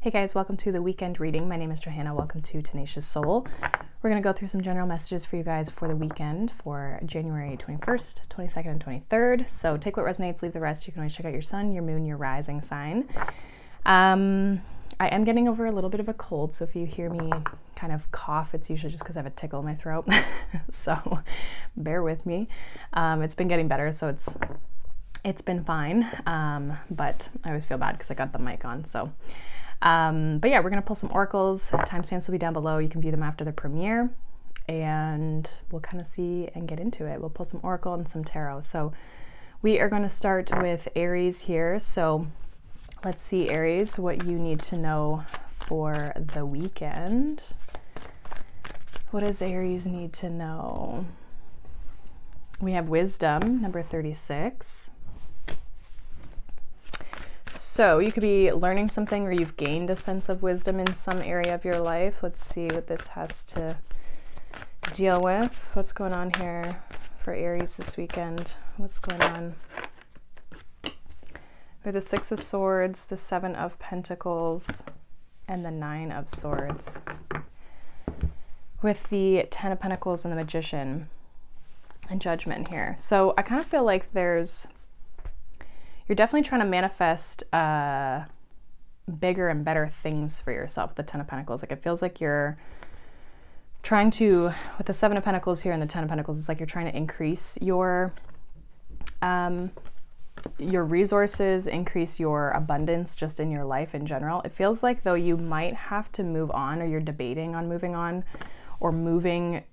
Hey guys, welcome to the weekend reading. My name is Johanna. Welcome to Tenacious Soul. We're going to go through some general messages for you guys for the weekend for January 21st, 22nd, and 23rd. So take what resonates, leave the rest. You can always check out your sun, your moon, your rising sign. I am getting over a little bit of a cold, so if you hear me kind of cough, it's usually just because I have a tickle in my throat. So bear with me. It's been getting better, so it's been fine. But I always feel bad because I got the mic on, so... but yeah, we're going to pull some oracles. Timestamps will be down below. You can view them after the premiere and we'll kind of see and get into it. We'll pull some oracle and some tarot. So we are going to start with Aries here. So let's see, Aries, what you need to know for the weekend. What does Aries need to know? We have wisdom, number 36. So you could be learning something or you've gained a sense of wisdom in some area of your life. Let's see what this has to deal with. What's going on here for Aries this weekend? What's going on? With the Six of Swords, the Seven of Pentacles, and the Nine of Swords. With the Ten of Pentacles and the Magician and Judgment here. So I kind of feel like you're definitely trying to manifest bigger and better things for yourself with the Ten of Pentacles. Like it feels like you're trying to, with the Seven of Pentacles here and the Ten of Pentacles, it's like you're trying to increase your resources, increase your abundance just in your life in general. It feels like though you might have to move on, or you're debating on moving on, or moving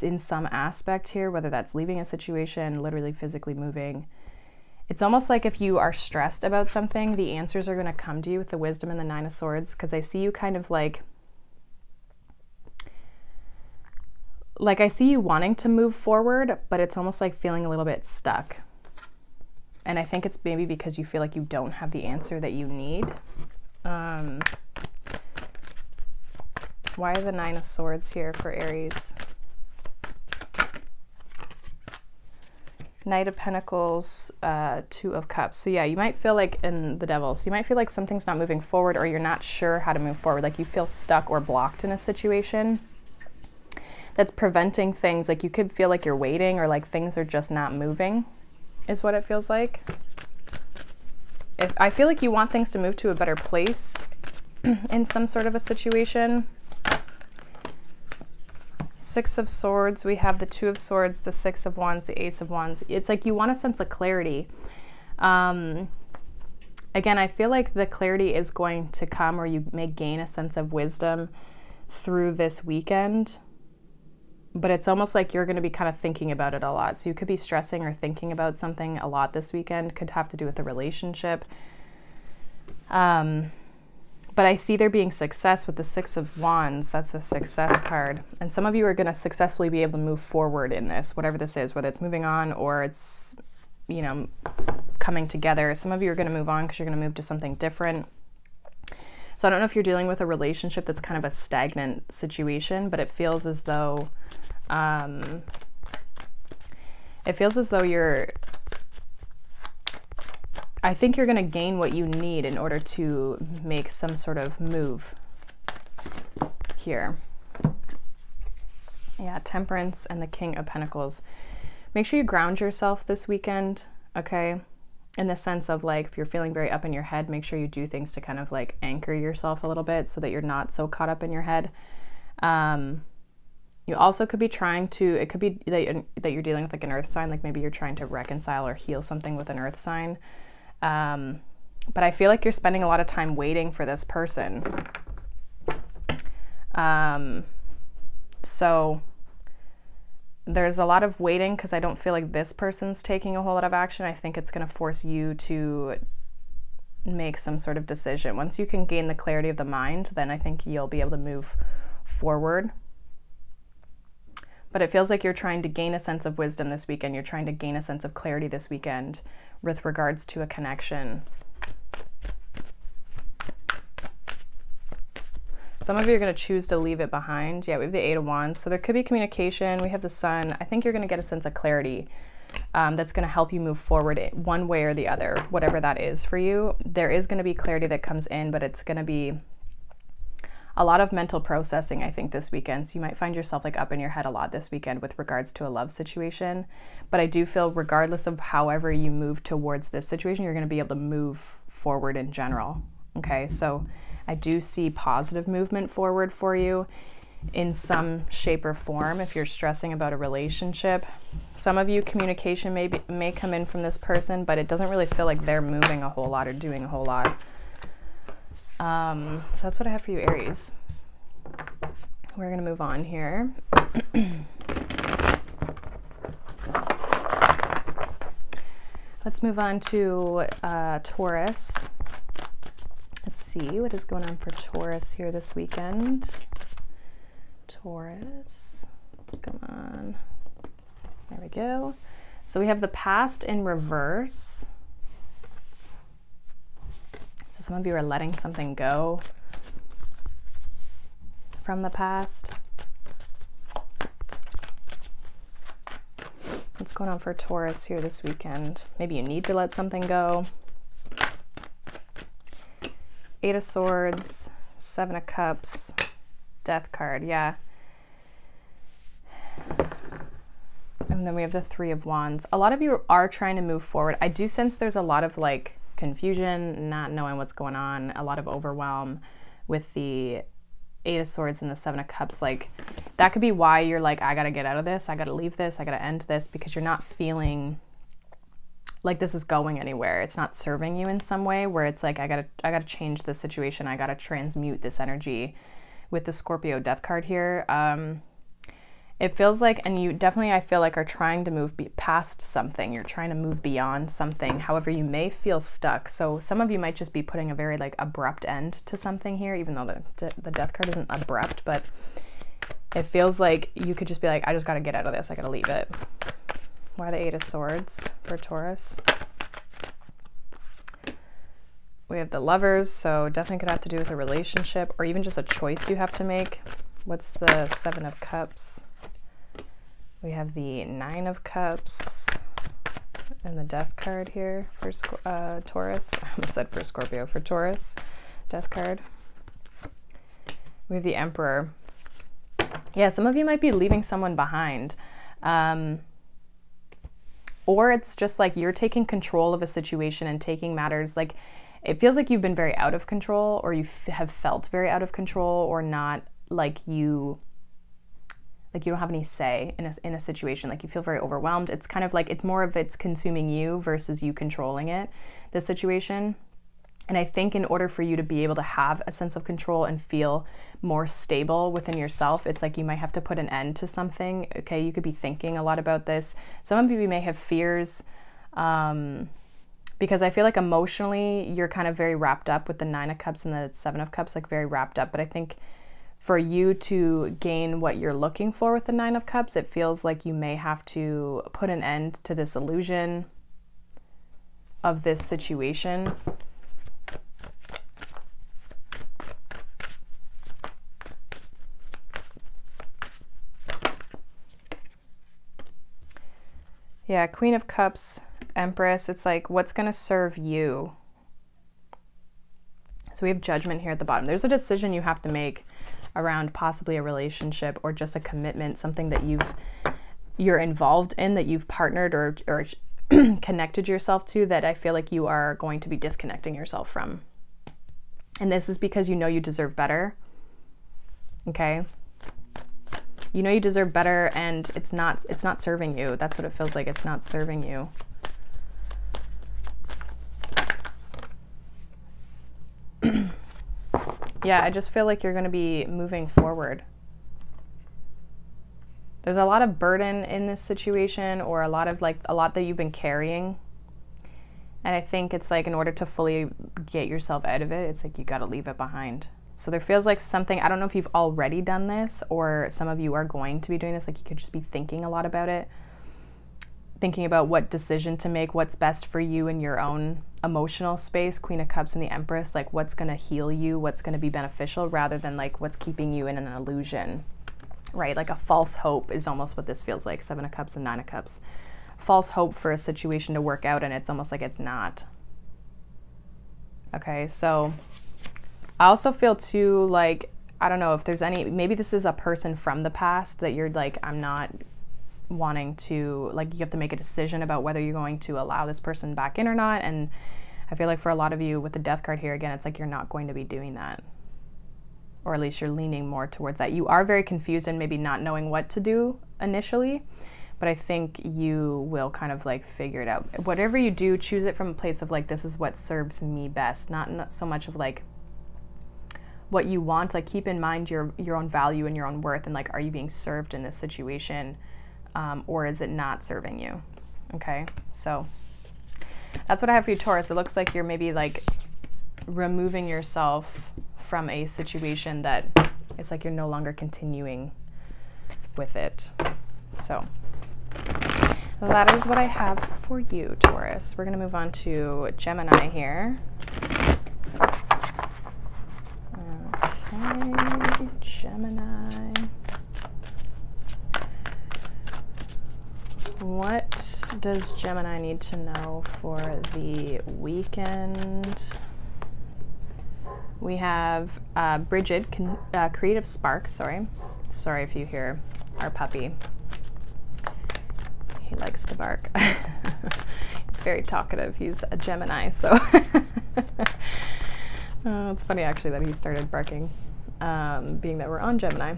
in some aspect here, whether that's leaving a situation, literally physically moving. It's almost like if you are stressed about something, the answers are going to come to you with the wisdom and the Nine of Swords, because I see you kind of like I see you wanting to move forward, but it's almost like feeling a little bit stuck. And I think it's maybe because you feel like you don't have the answer that you need. Why are the Nine of Swords here for Aries? Knight of Pentacles, Two of Cups. So yeah, you might feel like, in the Devil, so you might feel like something's not moving forward, or you're not sure how to move forward. Like you feel stuck or blocked in a situation that's preventing things. Like you could feel like you're waiting, or like things are just not moving, is what it feels like. I feel like you want things to move to a better place in some sort of a situation. Six of Swords, we have the Two of Swords, the Six of Wands, the Ace of Wands. It's like you want a sense of clarity. Again, I feel like the clarity is going to come, or you may gain a sense of wisdom through this weekend. But it's almost like you're going to be kind of thinking about it a lot. So you could be stressing or thinking about something a lot this weekend. Could have to do with the relationship. But I see there being success with the Six of Wands. That's the success card. And some of you are going to successfully be able to move forward in this, whatever this is, whether it's moving on or it's, you know, coming together. Some of you are going to move on because you're going to move to something different. So I don't know if you're dealing with a relationship that's kind of a stagnant situation, but it feels as though, I think you're going to gain what you need in order to make some sort of move here. Yeah, Temperance and the King of Pentacles. Make sure you ground yourself this weekend, okay? In the sense of like, if you're feeling very up in your head, make sure you do things to kind of like anchor yourself a little bit so that you're not so caught up in your head. You also could be trying to, it could be that you're dealing with like an earth sign, like maybe you're trying to reconcile or heal something with an earth sign. But I feel like you're spending a lot of time waiting for this person. So there's a lot of waiting because I don't feel like this person's taking a whole lot of action. I think it's going to force you to make some sort of decision. Once you can gain the clarity of the mind, then I think you'll be able to move forward. But it feels like you're trying to gain a sense of wisdom this weekend. You're trying to gain a sense of clarity this weekend with regards to a connection. Some of you are going to choose to leave it behind. Yeah, we have the Eight of Wands. So there could be communication. We have the Sun. I think you're going to get a sense of clarity that's going to help you move forward one way or the other, whatever that is for you. There is going to be clarity that comes in, but it's going to be a lot of mental processing, I think, this weekend. So you might find yourself like up in your head a lot this weekend with regards to a love situation. But I do feel regardless of however you move towards this situation, you're going to be able to move forward in general. Okay, so I do see positive movement forward for you in some shape or form if you're stressing about a relationship. Some of you, communication may come in from this person, but it doesn't really feel like they're moving a whole lot or doing a whole lot. So that's what I have for you, Aries. We're going to move on here. Let's move on to Taurus. Let's see what is going on for Taurus here this weekend. Taurus, come on. There we go. So we have the past in reverse. So some of you are letting something go from the past. What's going on for Taurus here this weekend? Maybe you need to let something go. 8 of Swords, 7 of Cups, Death card, yeah. And then we have the 3 of Wands. A lot of you are trying to move forward. I do sense there's a lot of like confusion, not knowing what's going on, a lot of overwhelm with the 8 of Swords and the 7 of Cups. Like that could be why you're like, I gotta get out of this, I gotta leave this, I gotta end this, because you're not feeling like this is going anywhere. It's not serving you in some way where it's like, I gotta change the situation, I gotta transmute this energy. With the Scorpio Death card here, it feels like, and you definitely, I feel like, are trying to move past something. You're trying to move beyond something. However, you may feel stuck. So some of you might just be putting a very like abrupt end to something here, even though the Death card isn't abrupt, but it feels like you could just be like, I just got to get out of this. I got to leave it. Why the 8 of Swords for Taurus? We have the Lovers, so definitely could have to do with a relationship or even just a choice you have to make. What's the 7 of Cups? We have the 9 of Cups and the Death card here for Taurus. I almost said for Scorpio, for Taurus. Death card. We have the Emperor. Yeah, some of you might be leaving someone behind. Or it's just like you're taking control of a situation and taking matters like, it feels like you've been very out of control, or you have felt very out of control, or not like you don't have any say in a situation. Like you feel very overwhelmed. It's kind of like, it's more of it's consuming you versus you controlling it, the situation. And I think in order for you to be able to have a sense of control and feel more stable within yourself, it's like you might have to put an end to something. Okay, you could be thinking a lot about this. Some of you may have fears, because I feel like emotionally you're kind of very wrapped up with the 9 of Cups and the 7 of Cups, like very wrapped up. But I think for you to gain what you're looking for with the 9 of Cups, it feels like you may have to put an end to this illusion of this situation. Yeah, Queen of Cups, Empress, it's like, what's going to serve you? So we have Judgment here at the bottom. There's a decision you have to make around possibly a relationship or just a commitment, something that you're involved in, that you've partnered or connected yourself to, that I feel like you are going to be disconnecting yourself from. And this is because you know you deserve better. Okay? You know you deserve better, and it's not serving you. That's what it feels like. It's not serving you. Yeah, I just feel like you're going to be moving forward. There's a lot of burden in this situation, or a lot that you've been carrying. And I think it's like, in order to fully get yourself out of it, it's like you got to leave it behind. So there feels like something, I don't know if you've already done this, or some of you are going to be doing this, like you could just be thinking a lot about it. Thinking about what decision to make, what's best for you in your own emotional space. Queen of Cups and the Empress, like what's going to heal you, what's going to be beneficial, rather than like what's keeping you in an illusion, right? Like a false hope is almost what this feels like. 7 of Cups and 9 of Cups. False hope for a situation to work out, and it's almost like it's not. Okay, so I also feel too like, I don't know if there's any, maybe this is a person from the past that you're like, I'm not wanting to, like, you have to make a decision about whether you're going to allow this person back in or not. And I feel like for a lot of you with the Death card here, again, it's like you're not going to be doing that. Or at least you're leaning more towards that. You are very confused and maybe not knowing what to do initially, but I think you will kind of like figure it out. Whatever you do, choose it from a place of like, this is what serves me best, not so much of like what you want. Like, keep in mind your own value and your own worth, and like, are you being served in this situation, or is it not serving you? Okay, so that's what I have for you, Taurus. It looks like you're maybe like removing yourself from a situation that it's like you're no longer continuing with it. So that is what I have for you, Taurus. We're going to move on to Gemini here. Okay, Gemini. What does Gemini need to know for the weekend? We have Bridget, Creative Spark, sorry if you hear our puppy. He likes to bark. He's very talkative. He's a Gemini, so it's funny actually that he started barking, being that we're on Gemini.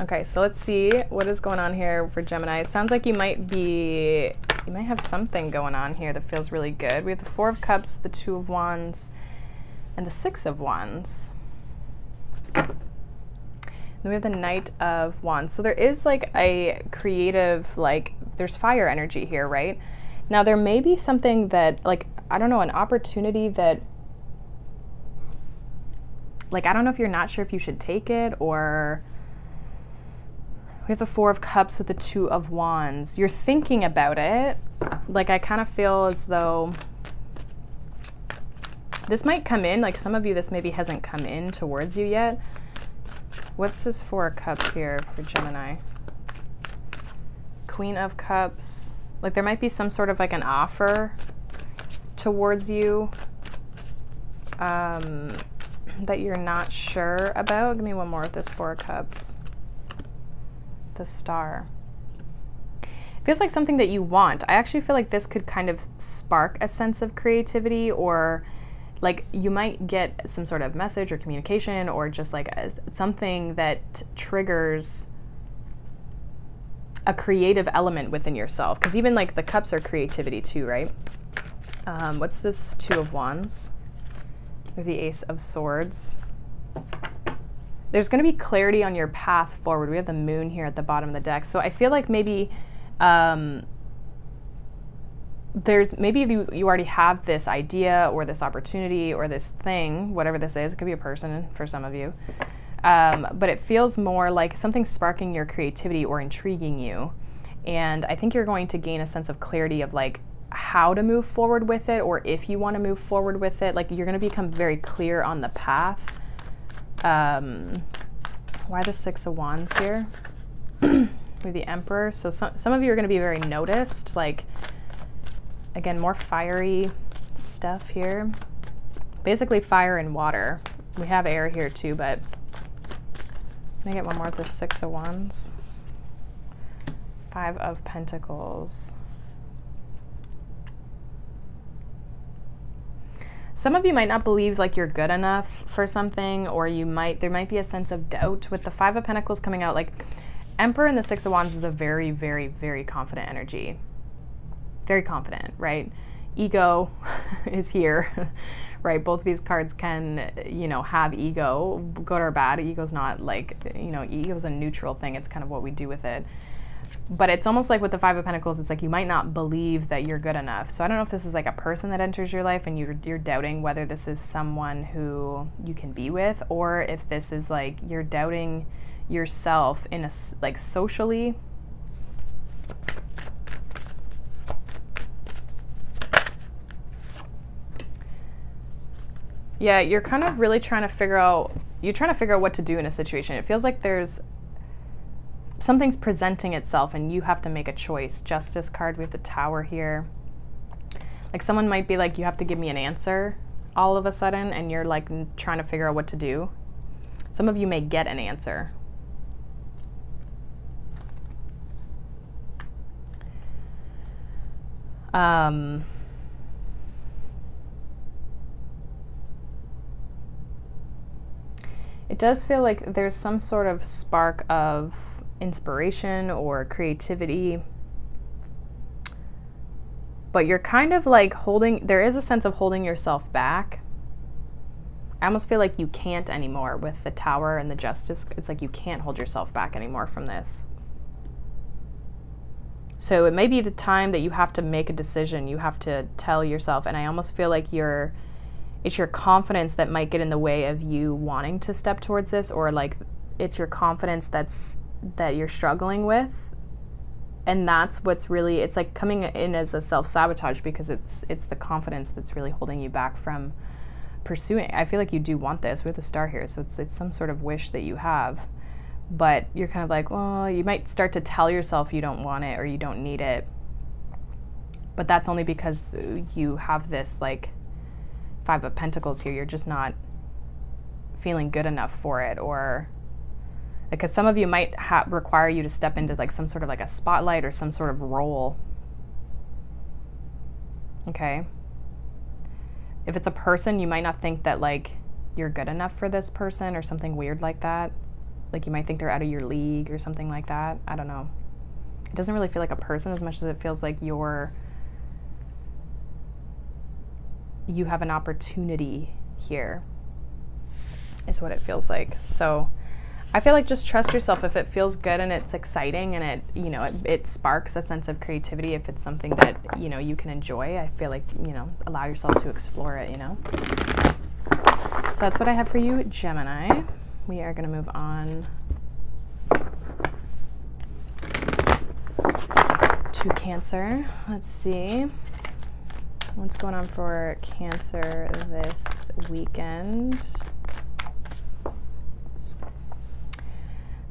Okay, so let's see what is going on here for Gemini. It sounds like you might have something going on here that feels really good. We have the Four of Cups, the Two of Wands, and the Six of Wands. Then we have the Knight of Wands. So there is like a creative, like there's fire energy here, right? Now there may be something that like, I don't know, an opportunity that, like, I don't know if you're not sure if you should take it, or we have the Four of Cups with the Two of Wands. You're thinking about it. Like, I kind of feel as though this might come in, like some of you, this maybe hasn't come in towards you yet. What's this Four of Cups here for Gemini? Queen of Cups. Like, there might be some sort of like an offer towards you that you're not sure about. Give me one more with this Four of Cups. The Star. It feels like something that you want. I actually feel like this could kind of spark a sense of creativity, or like you might get some sort of message or communication, or just like something that triggers a creative element within yourself. Because even like the cups are creativity too, right? What's this Two of Wands? With the Ace of Swords. There's going to be clarity on your path forward. We have the Moon here at the bottom of the deck. So I feel like maybe you already have this idea or this opportunity or this thing, whatever this is. It could be a person for some of you. But it feels more like something sparking your creativity or intriguing you. And I think you're going to gain a sense of clarity of like how to move forward with it, or if you want to move forward with it. Like, you're going to become very clear on the path. Why the Six of Wands here? With the Emperor. So some of you are going to be very noticed. Like, again, more fiery stuff here. Basically fire and water. We have air here too, but let me get one more with the Six of Wands. Five of Pentacles. Some of you might not believe like you're good enough for something, or there might be a sense of doubt with the Five of Pentacles coming out. Like, Emperor and the Six of Wands is a very, very, very confident energy. Very confident, right? Ego is here, right? Both of these cards can, you know, have ego, good or bad. Ego's not like, you know, ego's a neutral thing. It's kind of what we do with it. But it's almost like with the Five of Pentacles, it's like you might not believe that you're good enough. So I don't know if this is like a person that enters your life and you're doubting whether this is someone who you can be with, or if this is like you're doubting yourself in a, like, socially. Yeah, you're kind of really trying to figure out, what to do in a situation. It feels like something's presenting itself and you have to make a choice. Justice card with the Tower here. Like, someone might be like, you have to give me an answer all of a sudden, and you're like trying to figure out what to do. Some of you may get an answer. It does feel like there's some sort of spark of inspiration or creativity, but you're kind of like there is a sense of holding yourself back. I almost feel like you can't anymore with the Tower and the Justice. It's like you can't hold yourself back anymore from this. So it may be the time that you have to make a decision. You have to tell yourself, and I almost feel like it's your confidence that might get in the way of you wanting to step towards this, or like it's your confidence that you're struggling with. And that's what's really, it's like coming in as a self-sabotage, because it's the confidence that's really holding you back from pursuing. I feel like you do want this with the Star here, so it's some sort of wish that you have. But you're kind of like, well, you might start to tell yourself you don't want it or you don't need it. But that's only because you have this like Five of Pentacles here. You're just not feeling good enough for it, or because some of you might require you to step into like some sort of like a spotlight or some sort of role. Okay. If it's a person, you might not think that like you're good enough for this person or something weird like that. Like you might think they're out of your league or something like that. I don't know. It doesn't really feel like a person as much as it feels like you have an opportunity here, is what it feels like. So I feel like just trust yourself. If it feels good and it's exciting and it sparks a sense of creativity, if it's something that, you can enjoy, I feel like, allow yourself to explore it, So that's what I have for you, Gemini. We are going to move on to Cancer. Let's see. What's going on for Cancer this weekend?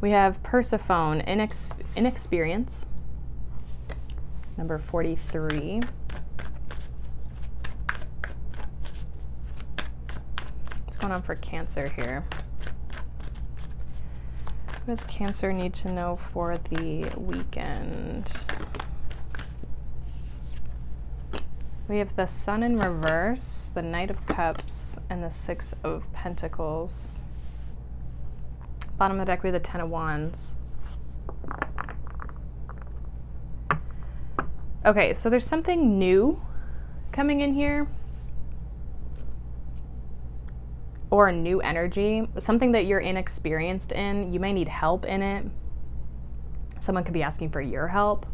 We have Persephone, inexperience, number 43. What's going on for Cancer here? What does Cancer need to know for the weekend? We have the Sun in reverse, the Knight of Cups, and the Six of Pentacles. Bottom of the deck, we have the Ten of Wands. Okay, so there's something new coming in here, or a new energy, something that you're inexperienced in. You may need help in it. Someone could be asking for your help.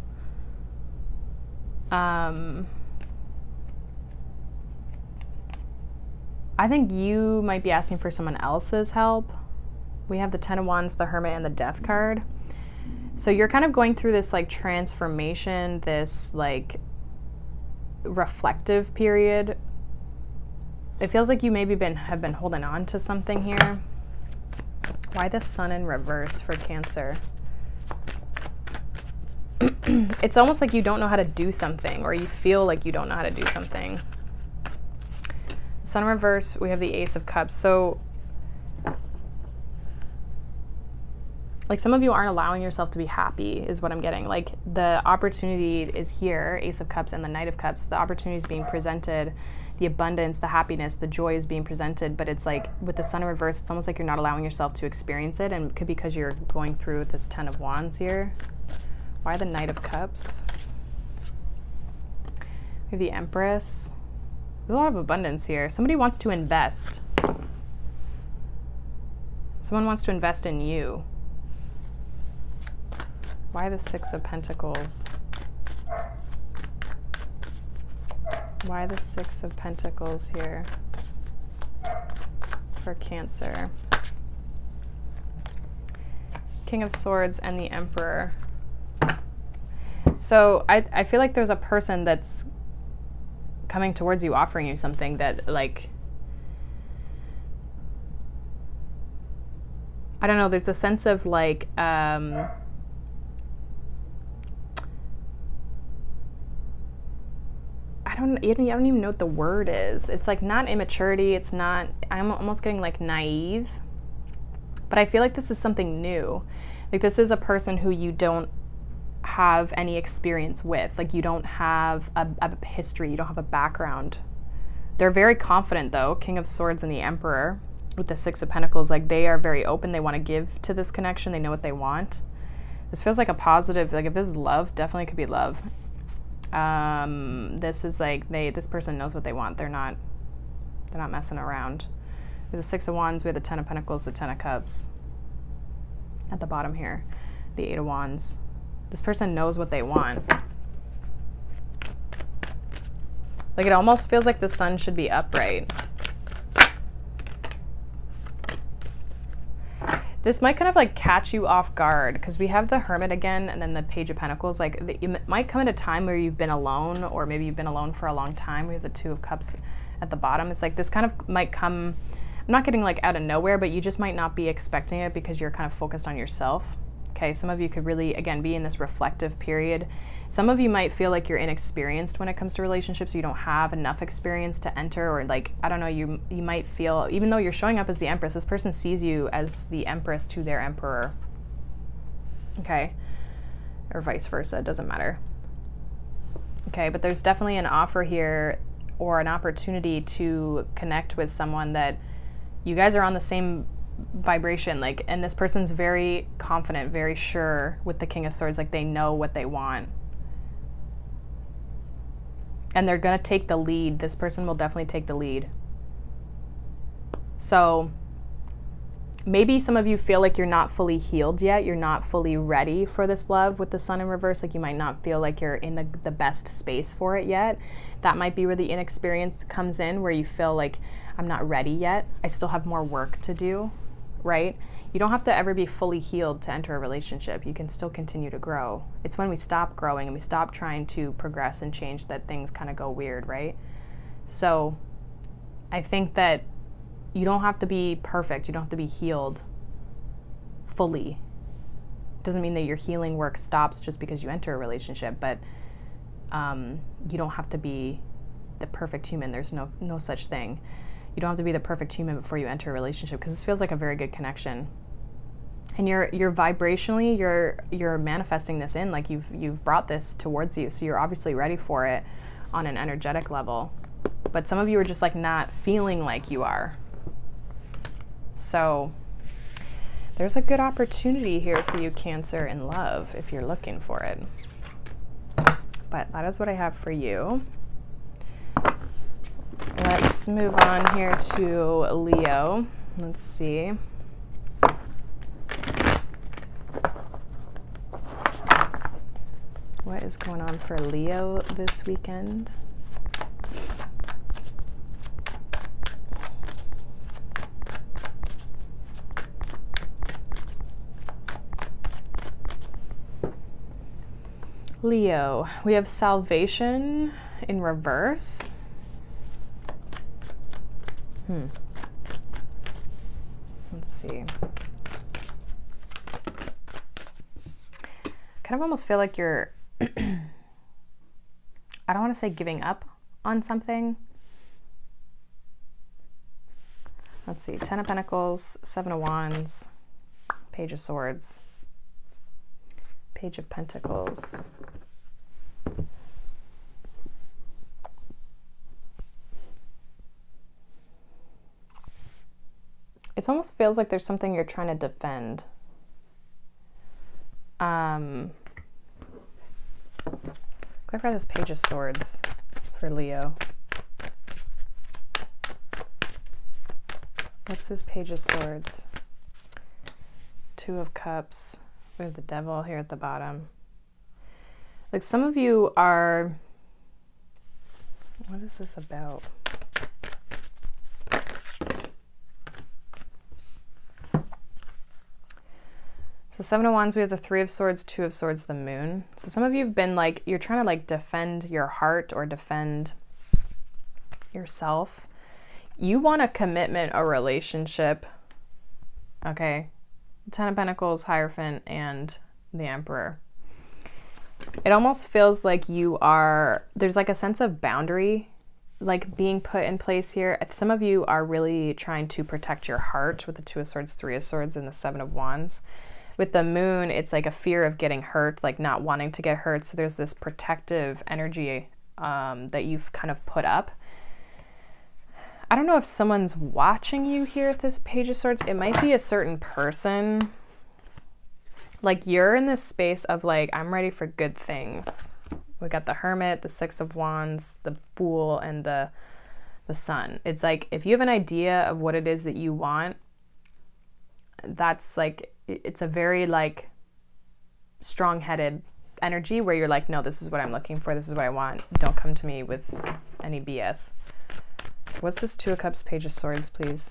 I think you might be asking for someone else's help. We have the Ten of Wands, the Hermit, and the Death card. So you're kind of going through this like transformation, this like reflective period. It feels like you maybe have been holding on to something here. Why the Sun in reverse for Cancer? It's almost like you don't know how to do something, or you feel like you don't know how to do something. Sun in reverse, we have the Ace of Cups. So like some of you aren't allowing yourself to be happy is what I'm getting. Like the opportunity is here, Ace of Cups and the Knight of Cups. The opportunity is being presented, the abundance, the happiness, the joy is being presented, but it's like with the Sun in reverse, it's almost like you're not allowing yourself to experience it, and it could be because you're going through this Ten of Wands here. Why the Knight of Cups? We have the Empress. There's a lot of abundance here. Somebody wants to invest. Someone wants to invest in you. Why the Six of Pentacles? Why the Six of Pentacles here for Cancer? King of Swords and the Emperor. So I feel like there's a person that's coming towards you, offering you something that like, I don't know, there's a sense of like, I don't even know what the word is. It's like not immaturity. It's not, I'm almost getting like naive. But I feel like this is something new. Like this is a person who you don't have any experience with. Like you don't have a history, you don't have a background. They're very confident though. King of Swords and the Emperor with the Six of Pentacles. Like they are very open. They want to give to this connection. They know what they want. This feels like a positive, like if this is love, definitely could be love. This is like this person knows what they want. They're not messing around. With the Six of Wands, we have the Ten of Pentacles, the Ten of Cups. At the bottom here, the Eight of Wands. This person knows what they want. Like it almost feels like the sun should be upright. This might kind of like catch you off guard because we have the Hermit again and then the Page of Pentacles. Like it might come at a time where you've been alone, or maybe you've been alone for a long time. We have the Two of Cups at the bottom. It's like this kind of might come, I'm not getting like out of nowhere, but you just might not be expecting it because you're kind of focused on yourself. Okay, some of you could really, again, be in this reflective period. Some of you might feel like you're inexperienced when it comes to relationships. You don't have enough experience to enter, or like, I don't know, you might feel, even though you're showing up as the Empress, this person sees you as the Empress to their Emperor. Okay, or vice versa, it doesn't matter. Okay, but there's definitely an offer here or an opportunity to connect with someone that you guys are on the same vibration, like, and this person's very confident, very sure with the King of Swords, like they know what they want. And they're gonna take the lead. This person will definitely take the lead. So maybe some of you feel like you're not fully healed yet. You're not fully ready for this love with the Sun in reverse. Like you might not feel like you're in the best space for it yet. That might be where the inexperience comes in, where you feel like I'm not ready yet. I still have more work to do, right? You don't have to ever be fully healed to enter a relationship. You can still continue to grow. It's when we stop growing and we stop trying to progress and change that things kind of go weird, right? So I think that you don't have to be perfect. You don't have to be healed fully. It doesn't mean that your healing work stops just because you enter a relationship, but you don't have to be the perfect human. There's no such thing. You don't have to be the perfect human before you enter a relationship, because this feels like a very good connection. And you're vibrationally, you're manifesting this in, like you've brought this towards you, so you're obviously ready for it on an energetic level. But some of you are just like not feeling like you are. So there's a good opportunity here for you, Cancer, in love, if you're looking for it. But that is what I have for you. Let's move on here to Leo. Let's see. What is going on for Leo this weekend? Leo, we have salvation in reverse. Let's see. Kind of almost feel like you're, I don't want to say giving up on something. Let's see, Ten of Pentacles, Seven of Wands, Page of Swords, Page of Pentacles. It almost feels like there's something you're trying to defend. Go for this Page of Swords for Leo. What's this Page of Swords? Two of Cups. We have the Devil here at the bottom. Like some of you are, what is this about? So Seven of Wands, we have the Three of Swords, Two of Swords, the Moon. So some of you have been like, you're trying to like defend your heart or defend yourself. You want a commitment, a relationship. Okay. Ten of Pentacles, Hierophant, and the Emperor. It almost feels like you are, there's like a sense of boundary like being put in place here. Some of you are really trying to protect your heart with the Two of Swords, Three of Swords, and the Seven of Wands. With the Moon, it's like a fear of getting hurt, like not wanting to get hurt. So there's this protective energy that you've kind of put up. I don't know if someone's watching you here at this Page of Swords. It might be a certain person. Like you're in this space of like, I'm ready for good things. We got the Hermit, the Six of Wands, the Fool, and the Sun. It's like, if you have an idea of what it is that you want, that's like, it's a very like strong-headed energy where you're like, no, this is what I'm looking for. This is what I want. Don't come to me with any BS. What's this Two of Cups, Page of Swords, please,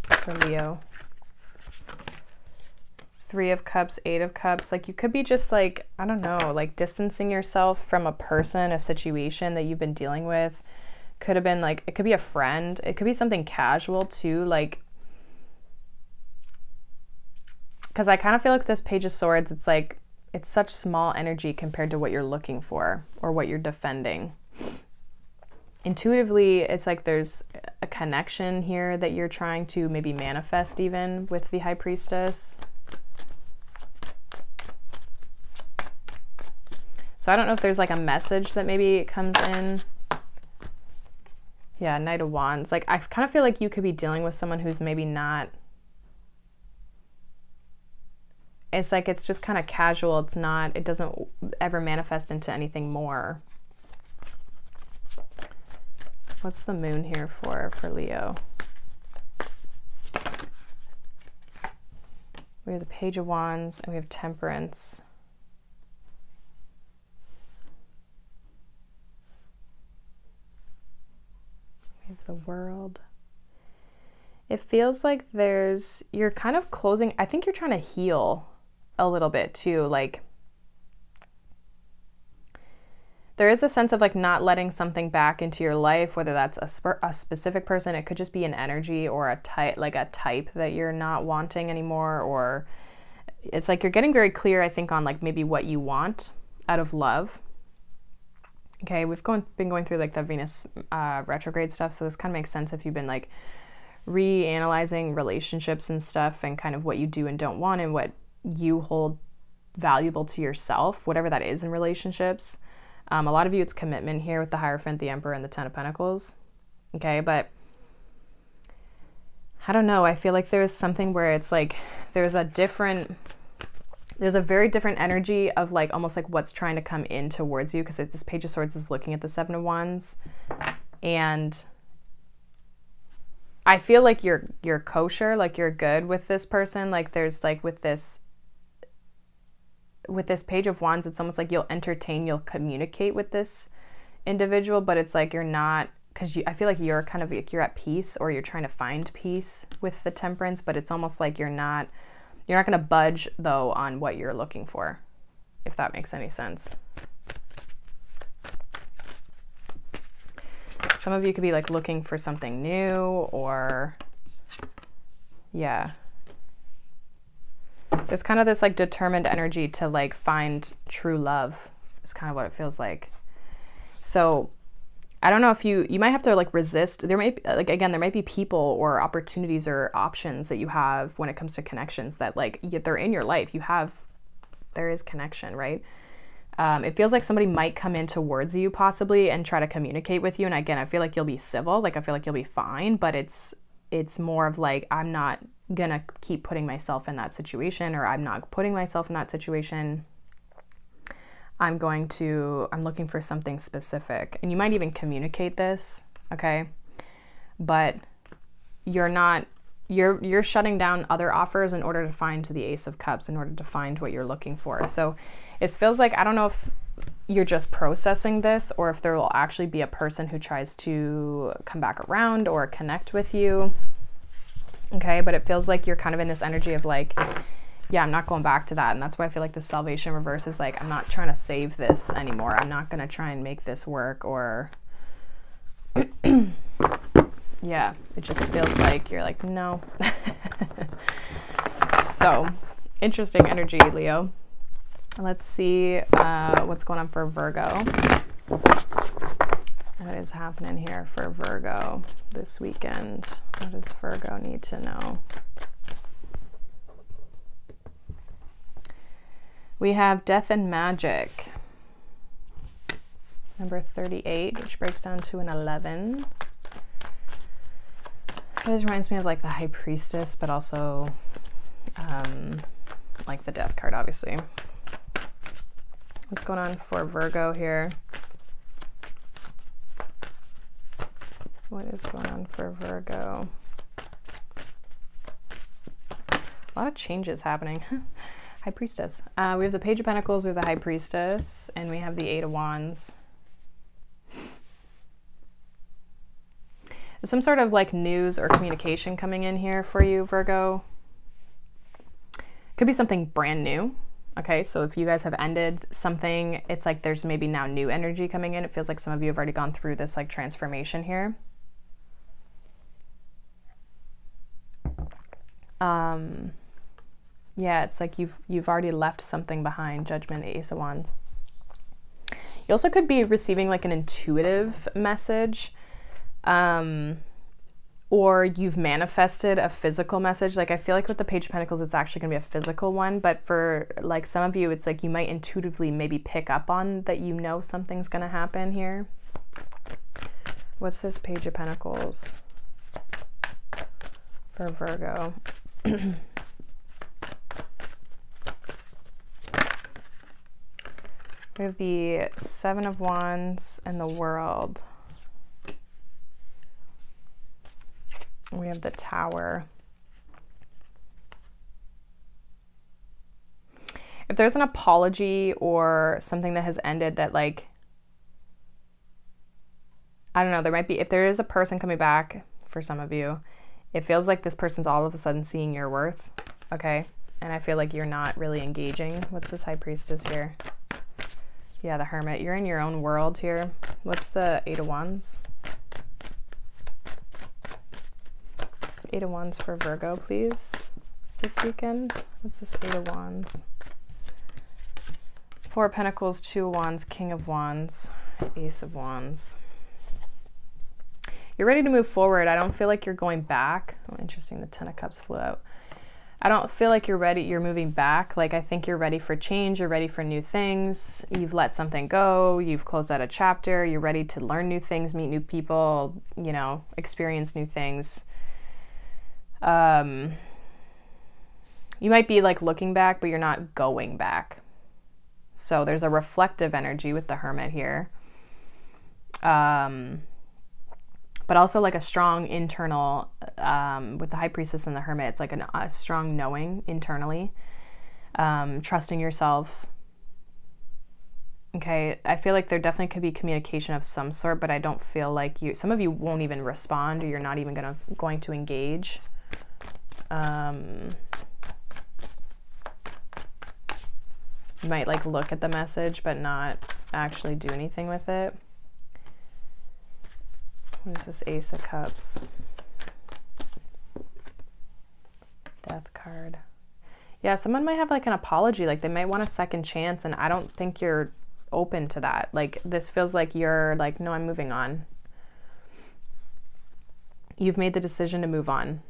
for Leo? Three of Cups, Eight of Cups. Like you could be just like, I don't know, like distancing yourself from a person, a situation that you've been dealing with. Could have been like, it could be a friend. It could be something casual too. Like, because I kind of feel like this Page of Swords, it's like, it's such small energy compared to what you're looking for or what you're defending. Intuitively, it's like there's a connection here that you're trying to maybe manifest even with the High Priestess. So I don't know if there's like a message that maybe comes in. Yeah, Knight of Wands. Like I kind of feel like you could be dealing with someone who's maybe not, it's like it's just kind of casual. It's not, it doesn't ever manifest into anything more. What's the Moon here for Leo? We have the Page of Wands and we have Temperance. We have the World. It feels like you're kind of closing, I think you're trying to heal a little bit too. Like there is a sense of like not letting something back into your life, whether that's a specific person, it could just be an energy or a type, like a type that you're not wanting anymore, or it's like you're getting very clear, I think, on like maybe what you want out of love. Okay, we've been going through like the Venus retrograde stuff, so this kind of makes sense if you've been like reanalyzing relationships and stuff and kind of what you do and don't want and what you hold valuable to yourself, whatever that is in relationships. A lot of you, it's commitment here with the Hierophant, the Emperor, and the Ten of Pentacles. Okay, but I don't know. I feel like there's something where it's like there's a very different energy of like almost like what's trying to come in towards you, because this Page of Swords is looking at the Seven of Wands, and I feel like you're kosher, like you're good with this person. Like there's like with this Page of Wands, it's almost like you'll entertain, you'll communicate with this individual, but it's like you're not, because I feel like you're kind of like you're at peace, or you're trying to find peace with the Temperance, but it's almost like you're not going to budge though on what you're looking for, if that makes any sense. Some of you could be like looking for something new, or yeah. There's kind of this like determined energy to like find true love is kind of what it feels like. So I don't know if you might have to like resist. There might be, like, again, there might be people or opportunities or options that you have when it comes to connections that like they're in your life. There is connection, right? It feels like somebody might come in towards you possibly and try to communicate with you. And again, I feel like you'll be civil, like I feel like you'll be fine, but it's more of like, I'm not gonna keep putting myself in that situation, or I'm not putting myself in that situation. I'm looking for something specific. And you might even communicate this, okay? But you're shutting down other offers in order to find the Ace of Cups, in order to find what you're looking for. So it feels like, I don't know if you're just processing this, or if there will actually be a person who tries to come back around or connect with you. Okay, but it feels like you're kind of in this energy of like, yeah, I'm not going back to that. And that's why I feel like the Salvation reverse is like, I'm not trying to save this anymore. I'm not going to try and make this work, or yeah, it just feels like you're like, no. So interesting energy, Leo. Let's see what's going on for Virgo. What is happening here for Virgo this weekend? What does Virgo need to know? We have Death and Magic. Number 38, which breaks down to an 11. So this reminds me of like the High Priestess, but also like the Death card, obviously. What's going on for Virgo here? What is going on for Virgo? A lot of changes happening. High Priestess. We have the Page of Pentacles, we have the High Priestess, and we have the Eight of Wands. Some sort of like news or communication coming in here for you, Virgo. Could be something brand new. Okay, so if you guys have ended something, it's like there's maybe now new energy coming in. It feels like some of you have already gone through this like transformation here. Yeah, it's like you've already left something behind. Judgment, Ace of Wands. You also could be receiving like an intuitive message, or you've manifested a physical message. Like I feel like with the Page of Pentacles, it's actually gonna be a physical one, but for like some of you, it's like you might intuitively maybe pick up on that, you know, something's gonna happen here. What's this Page of Pentacles for Virgo? We have the Seven of Wands and the World. We have the Tower. If there's an apology or something that has ended that like, I don't know, there might be, if there is a person coming back for some of you, it feels like this person's all of a sudden seeing your worth, okay? And I feel like you're not really engaging. What's this High Priestess here? Yeah, the Hermit. You're in your own world here. What's the Eight of Wands? Eight of Wands for Virgo, please, this weekend. What's this Eight of Wands? Four of Pentacles, Two of Wands, King of Wands, Ace of Wands. You're ready to move forward. I don't feel like you're going back. Oh, interesting. The Ten of Cups flew out. I don't feel like you're ready. You're moving back. Like I think you're ready for change. You're ready for new things. You've let something go. You've closed out a chapter. You're ready to learn new things, meet new people, you know, experience new things. You might be like looking back, but you're not going back. So there's a reflective energy with the Hermit here. But also like a strong internal, with the High Priestess and the Hermit, it's like a strong knowing internally, trusting yourself. Okay, I feel like there definitely could be communication of some sort, but I don't feel like some of you won't even respond, or you're not even going to engage. You might like look at the message, but not actually do anything with it. What is this Ace of Cups? Death card. Yeah, someone might have like an apology, like they might want a second chance, and I don't think you're open to that. Like this feels like you're like, no, I'm moving on. You've made the decision to move on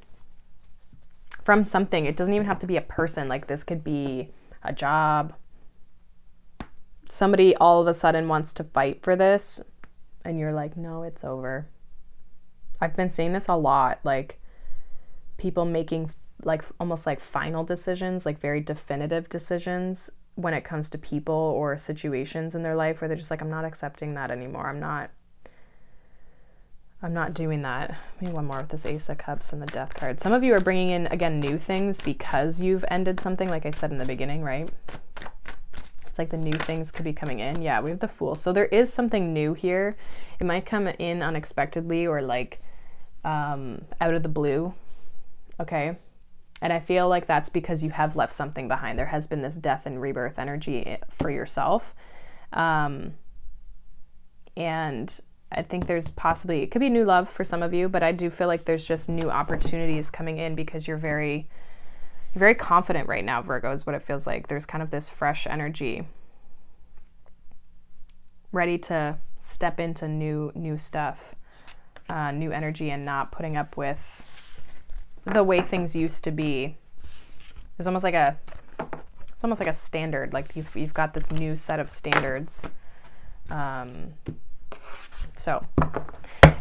from something. It doesn't even have to be a person. Like this could be a job. Somebody all of a sudden wants to fight for this, and you're like, no, it's over. I've been seeing this a lot, like people making like almost like final decisions, like very definitive decisions when it comes to people or situations in their life where they're just like, I'm not accepting that anymore. I'm not doing that. Maybe one more with this Ace of Cups and the Death card. Some of you are bringing in, again, new things because you've ended something, like I said in the beginning, right? It's like the new things could be coming in. Yeah, we have the Fool. So there is something new here. It might come in unexpectedly or like out of the blue. Okay. And I feel like that's because you have left something behind. There has been this death and rebirth energy for yourself. And I think there's possibly, it could be new love for some of you, but I do feel like there's just new opportunities coming in because you're very confident right now, Virgo, is what it feels like. There's kind of this fresh energy. ready to step into new stuff, new energy, and not putting up with the way things used to be. It's almost like a standard, like you've got this new set of standards. So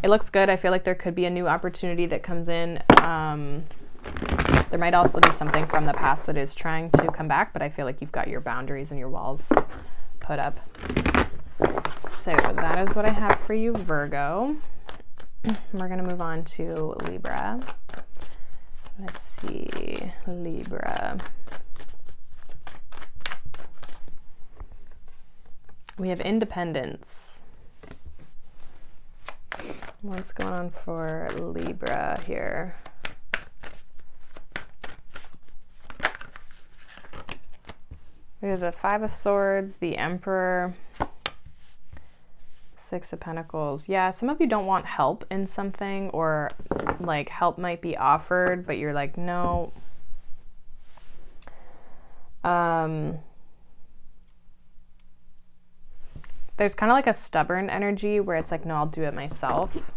it looks good. I feel like there could be a new opportunity that comes in. There might also be something from the past that is trying to come back, but I feel like you've got your boundaries and your walls put up. So that is what I have for you, Virgo. We're going to move on to Libra. Let's see, Libra. We have independence. What's going on for Libra here? We have the Five of Swords, the Emperor, Six of Pentacles. Yeah, some of you don't want help in something, or like help might be offered, but you're like, no. There's kind of like a stubborn energy where it's like, no, I'll do it myself.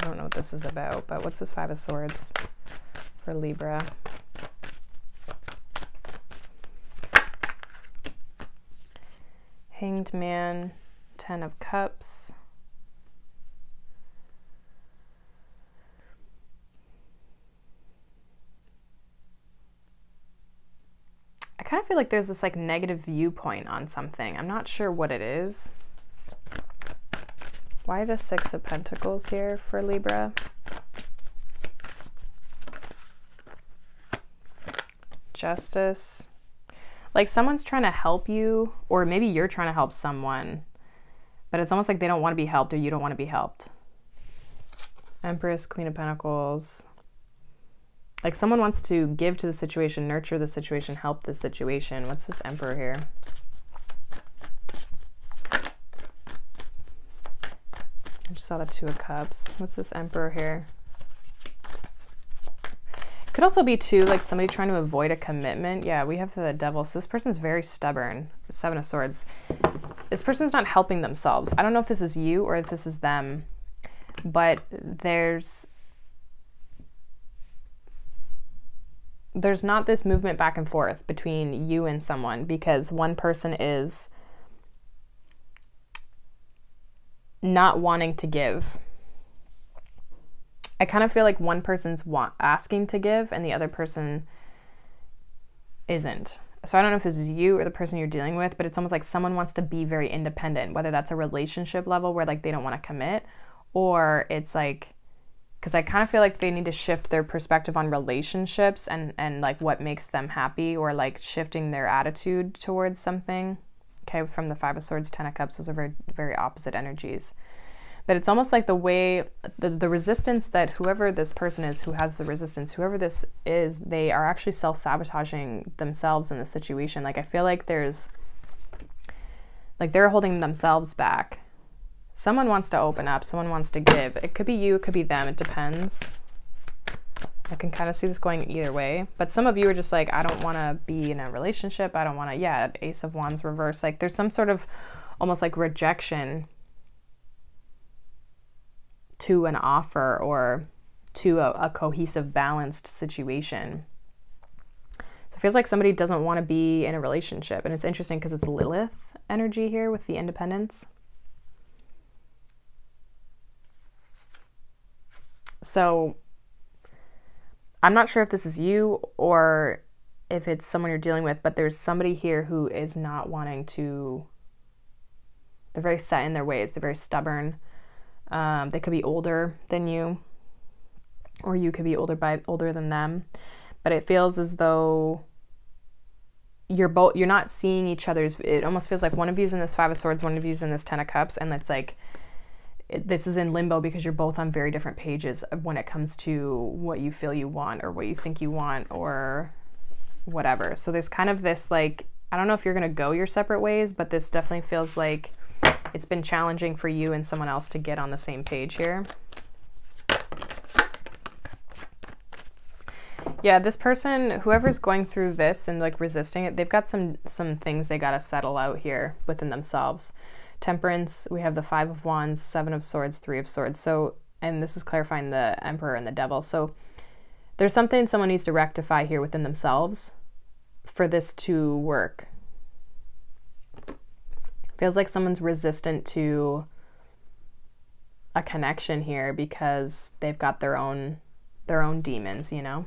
I don't know what this is about, but what's this Five of Swords for Libra? Hanged Man, Ten of Cups. I kind of feel like there's this like negative viewpoint on something. I'm not sure what it is. Why the Six of Pentacles here for Libra? Justice. Like someone's trying to help you, or maybe you're trying to help someone, but it's almost like they don't want to be helped or you don't want to be helped. Empress, Queen of Pentacles. Like someone wants to give to the situation, nurture the situation, help the situation. What's this Emperor here? I just saw the Two of Cups. What's this Emperor here? Could also be too like somebody trying to avoid a commitment. Yeah, we have the Devil. So this person's very stubborn. Seven of Swords. This person's not helping themselves. I don't know if this is you or if this is them, but there's not this movement back and forth between you and someone, because one person is not wanting to give. I kind of feel like one person's asking to give and the other person isn't. So I don't know if this is you or the person you're dealing with, but it's almost like someone wants to be very independent, whether that's a relationship level where like they don't want to commit, or it's like, because I kind of feel like they need to shift their perspective on relationships and like what makes them happy, or like shifting their attitude towards something. Okay, from the Five of Swords, Ten of Cups, those are very, very opposite energies. But it's almost like the way, the resistance that whoever this person is who has the resistance, whoever this is, they are actually self-sabotaging themselves in the situation. Like I feel like there's, like they're holding themselves back. Someone wants to open up, someone wants to give. It could be you, it could be them, it depends. I can kind of see this going either way. But some of you are just like, I don't want to be in a relationship. I don't want to, yeah, Ace of Wands reverse. Like there's some sort of almost like rejection to an offer or to a cohesive, balanced situation. So it feels like somebody doesn't want to be in a relationship. And it's interesting because it's Lilith energy here with the Independence. So I'm not sure if this is you or if it's someone you're dealing with, but there's somebody here who is not wanting to, they're very set in their ways. They're very stubborn. They could be older than you, or you could be older than them, but it feels as though you're not seeing each other's, it almost feels like one of you's in this Five of Swords, one of you's in this Ten of Cups, and it's like, this is in limbo because you're both on very different pages when it comes to what you feel you want or what you think you want or whatever. So there's kind of this like, I don't know if you're going to go your separate ways, but this definitely feels like it's been challenging for you and someone else to get on the same page here. Yeah, this person, whoever's going through this and like resisting it, they've got some things they got to settle out here within themselves Temperance, we have the 5 of Wands, 7 of Swords, 3 of Swords. So, and this is clarifying the Emperor and the Devil. So there's something someone needs to rectify here within themselves for this to work. Feels like someone's resistant to a connection here because they've got their own demons, you know?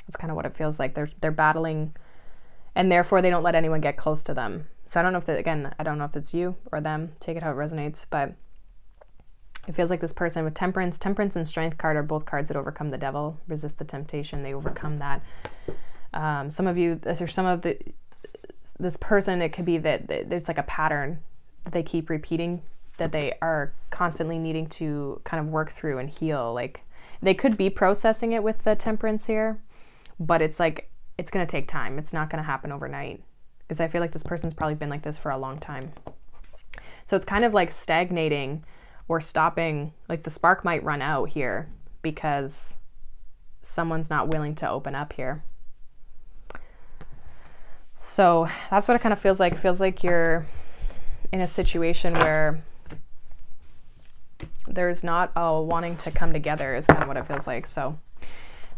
That's kind of what it feels like. They're battling, and therefore they don't let anyone get close to them. So I don't know if that, again, I don't know if it's you or them. Take it how it resonates, but it feels like this person with Temperance and Strength card are both cards that overcome the devil, resist the temptation. They overcome that. Some of you, this person, it could be that it's like a pattern that they keep repeating, that they are constantly needing to kind of work through and heal. Like they could be processing it with the Temperance here, but it's like, it's going to take time. It's not going to happen overnight, because I feel like this person's probably been like this for a long time. So it's kind of like stagnating or stopping, like the spark might run out here because someone's not willing to open up here. So that's what it kind of feels like. It feels like you're in a situation where there's not a wanting to come together is kind of what it feels like. So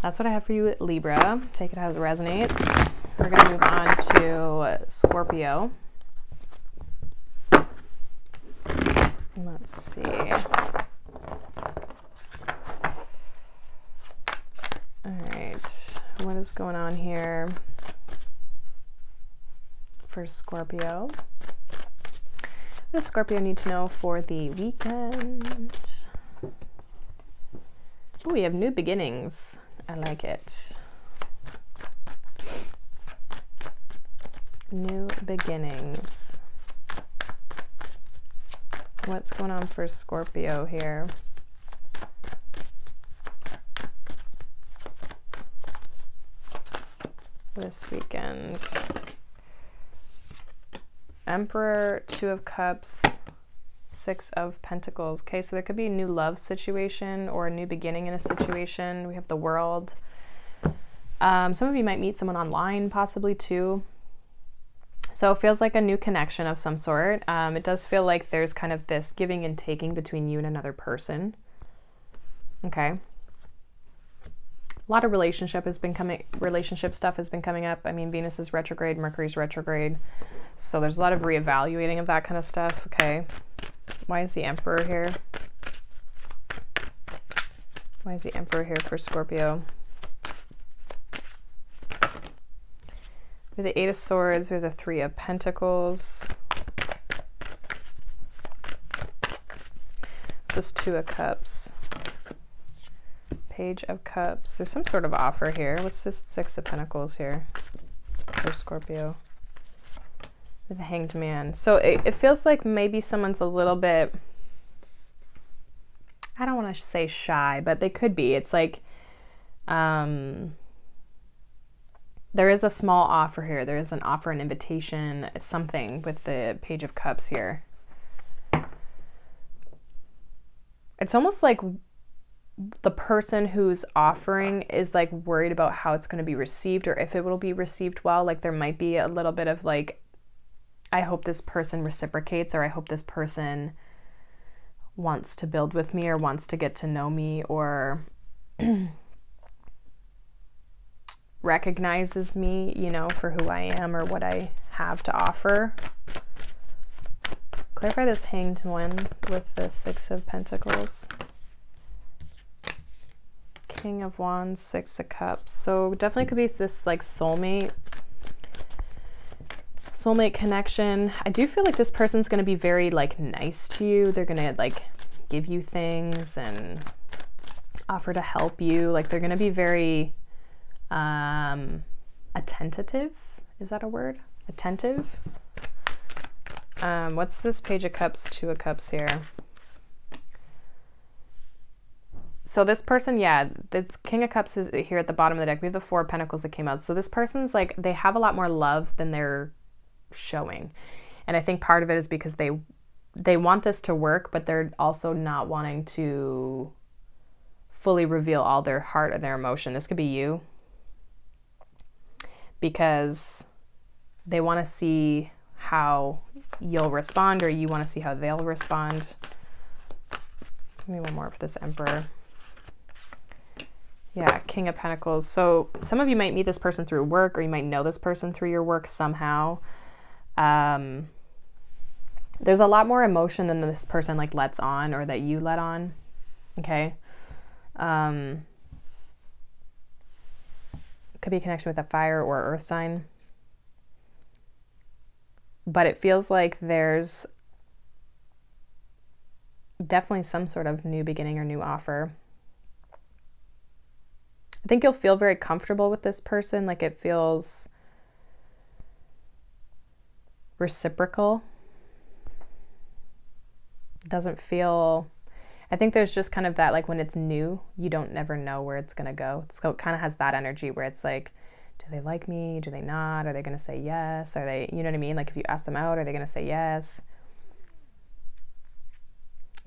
that's what I have for you, Libra. Take it as it resonates. We're going to move on to Scorpio. Let's see. All right. What is going on here for Scorpio? What does Scorpio need to know for the weekend? Oh, we have new beginnings. I like it. New beginnings. What's going on for Scorpio here? This weekend. Emperor, 2 of Cups, 6 of Pentacles. Okay, so there could be a new love situation or a new beginning in a situation. We have the World. Some of you might meet someone online possibly too. So it feels like a new connection of some sort. It does feel like there's kind of this giving and taking between you and another person. Okay. A lot of relationship stuff has been coming up. I mean, Venus is retrograde, Mercury's retrograde. So there's a lot of reevaluating of that kind of stuff. Okay. Why is the Emperor here? Why is the Emperor here for Scorpio? We have the 8 of Swords, we have the 3 of Pentacles. This is 2 of Cups. Page of Cups. There's some sort of offer here. What's this 6 of Pentacles here for Scorpio? With the Hanged Man. So it feels like maybe someone's a little bit, I don't want to say shy, but they could be. It's like, there is a small offer here. There is an offer, an invitation, something with the Page of Cups here. It's almost like the person who's offering is like worried about how it's going to be received or if it will be received well. Like there might be a little bit of like, I hope this person reciprocates, or I hope this person wants to build with me or wants to get to know me or recognizes me, you know, for who I am or what I have to offer. Clarify this Hanged One with the 6 of Pentacles. King of Wands, 6 of Cups. So definitely could be this like soulmate connection. I do feel like this person's going to be very like nice to you. They're going to like give you things and offer to help you. Like they're going to be very attentive. Is that a word? Attentive. What's this Page of Cups, 2 of Cups here? So this person, yeah, this King of Cups is here at the bottom of the deck. We have the 4 of Pentacles that came out. So this person's like, they have a lot more love than they're showing. And I think part of it is because they want this to work, but they're also not wanting to fully reveal all their heart and their emotion. This could be you. Because they want to see how you'll respond, or you want to see how they'll respond. Give me one more for this Emperor. Yeah, King of Pentacles. So some of you might meet this person through work, or you might know this person through your work somehow. There's a lot more emotion than this person like lets on, or that you let on. Okay. Could be a connection with a fire or earth sign. But it feels like there's definitely some sort of new beginning or new offer. I think you'll feel very comfortable with this person. Like it feels reciprocal. It doesn't feel, I think there's just kind of that, like when it's new, you don't never know where it's going to go. So it kind of has that energy where it's like, do they like me? Do they not? Are they going to say yes? Are they, you know what I mean? Like if you ask them out, are they going to say yes?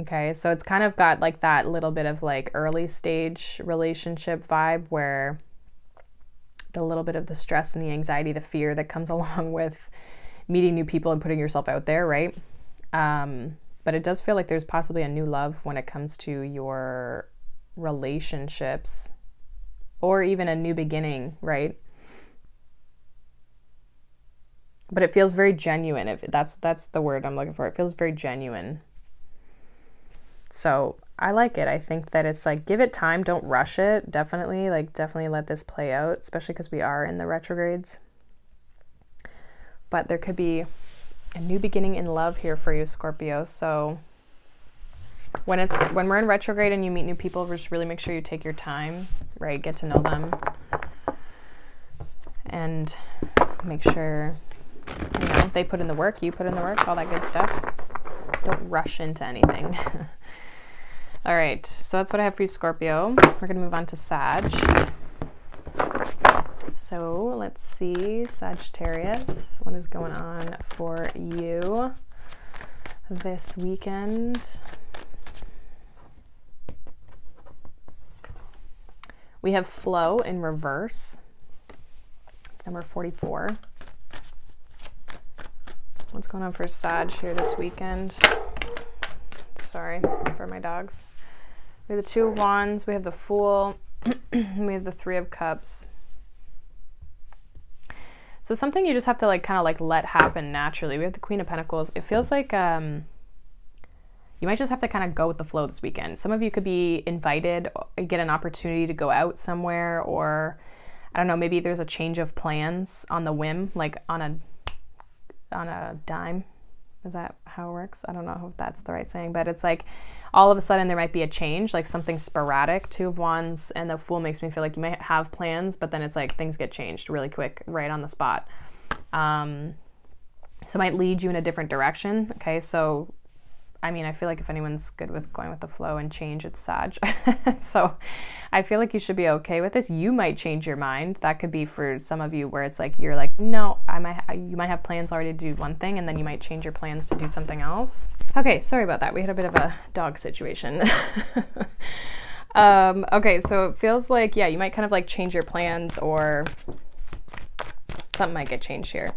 Okay, so it's kind of got like that little bit of like early stage relationship vibe, where the little bit of the stress and the anxiety, the fear that comes along with meeting new people and putting yourself out there, right? But it does feel like there's possibly a new love when it comes to your relationships, or even a new beginning, right? But it feels very genuine. If that's the word I'm looking for. It feels very genuine. So I like it. I think that it's like, give it time. Don't rush it. Definitely let this play out, especially because we are in the retrogrades. But there could be a new beginning in love here for you, Scorpio. So when we're in retrograde and you meet new people, just really make sure you take your time, right? Get to know them. And make sure, you know, they put in the work, you put in the work, all that good stuff. Don't rush into anything. All right, so that's what I have for you, Scorpio. We're going to move on to Sag. So let's see, Sagittarius, what is going on for you this weekend? We have flow in reverse. It's number 44. What's going on for Sag here this weekend? Sorry for my dogs. We have the Two of Wands, we have the Fool, we have the Three of Cups. So something you just have to like kind of like let happen naturally. We have the Queen of Pentacles. It feels like you might just have to kind of go with the flow this weekend. Some of you could be invited, get an opportunity to go out somewhere, or I don't know, maybe there's a change of plans on the whim, like on a dime. Is that how it works? I don't know if that's the right saying, but it's like all of a sudden there might be a change, like something sporadic. Two of Wands and the Fool makes me feel like you might have plans, but then it's like things get changed really quick, right on the spot. So it might lead you in a different direction. Okay, so I mean, I feel like if anyone's good with going with the flow and change, it's Sag. So I feel like you should be okay with this. You might change your mind. That could be for some of you where it's like, you're like, no, you might have plans already to do one thing, and then you might change your plans to do something else. Okay, sorry about that. We had a bit of a dog situation. Okay, so it feels like, yeah, you might kind of like change your plans, or something might get changed here.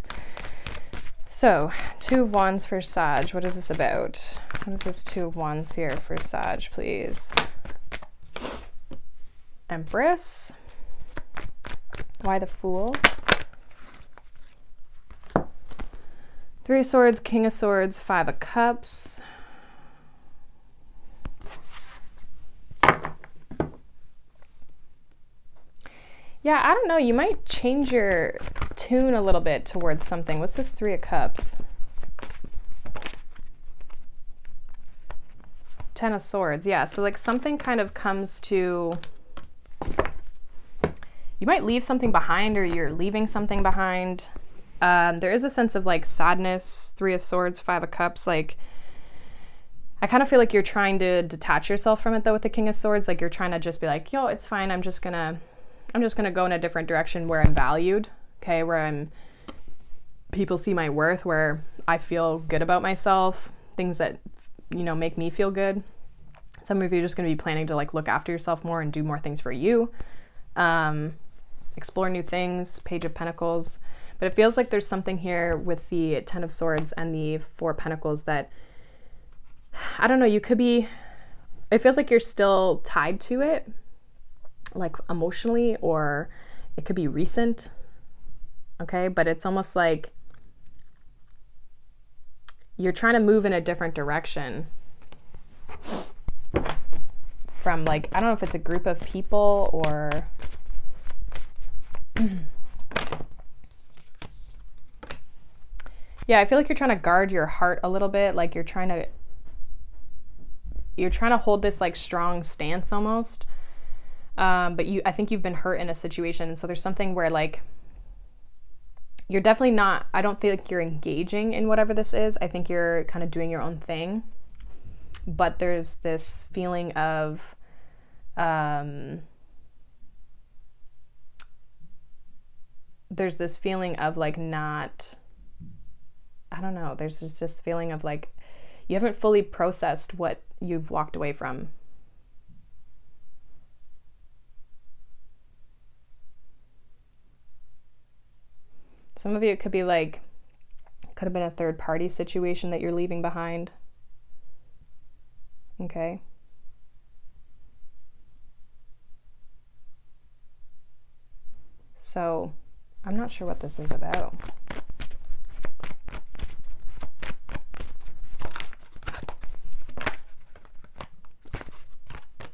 So, Two of Wands for Sag. What is this about? What is this Two of Wands here for Sag, please? Empress. Why the Fool? Three of Swords, King of Swords, Five of Cups. Yeah, I don't know. You might change your tune a little bit towards something. What's this Three of Cups? Ten of Swords. Yeah, so like something kind of comes to... You might leave something behind, or you're leaving something behind. There is a sense of like sadness. Three of Swords, Five of Cups. Like, I kind of feel like you're trying to detach yourself from it though with the King of Swords. Like you're trying to just be like, yo, it's fine. I'm just gonna go in a different direction where I'm valued, okay, where people see my worth, where I feel good about myself, things that, you know, make me feel good. Some of you are just going to be planning to like look after yourself more and do more things for you, explore new things. Page of Pentacles. But it feels like there's something here with the Ten of Swords and the Four of Pentacles that, I don't know, you could be, it feels like you're still tied to it, like emotionally, or it could be recent. Okay, but it's almost like you're trying to move in a different direction from, like, I don't know if it's a group of people or yeah, I feel like you're trying to guard your heart a little bit, like you're trying to hold this like strong stance almost, but I think you've been hurt in a situation, and so there's something where like you're definitely not, I don't feel like you're engaging in whatever this is. I think you're kind of doing your own thing. But there's this feeling of, like not, I don't know, there's just this feeling of like you haven't fully processed what you've walked away from. Some of you, it could be like, could have been a third party situation that you're leaving behind. Okay. So I'm not sure what this is about.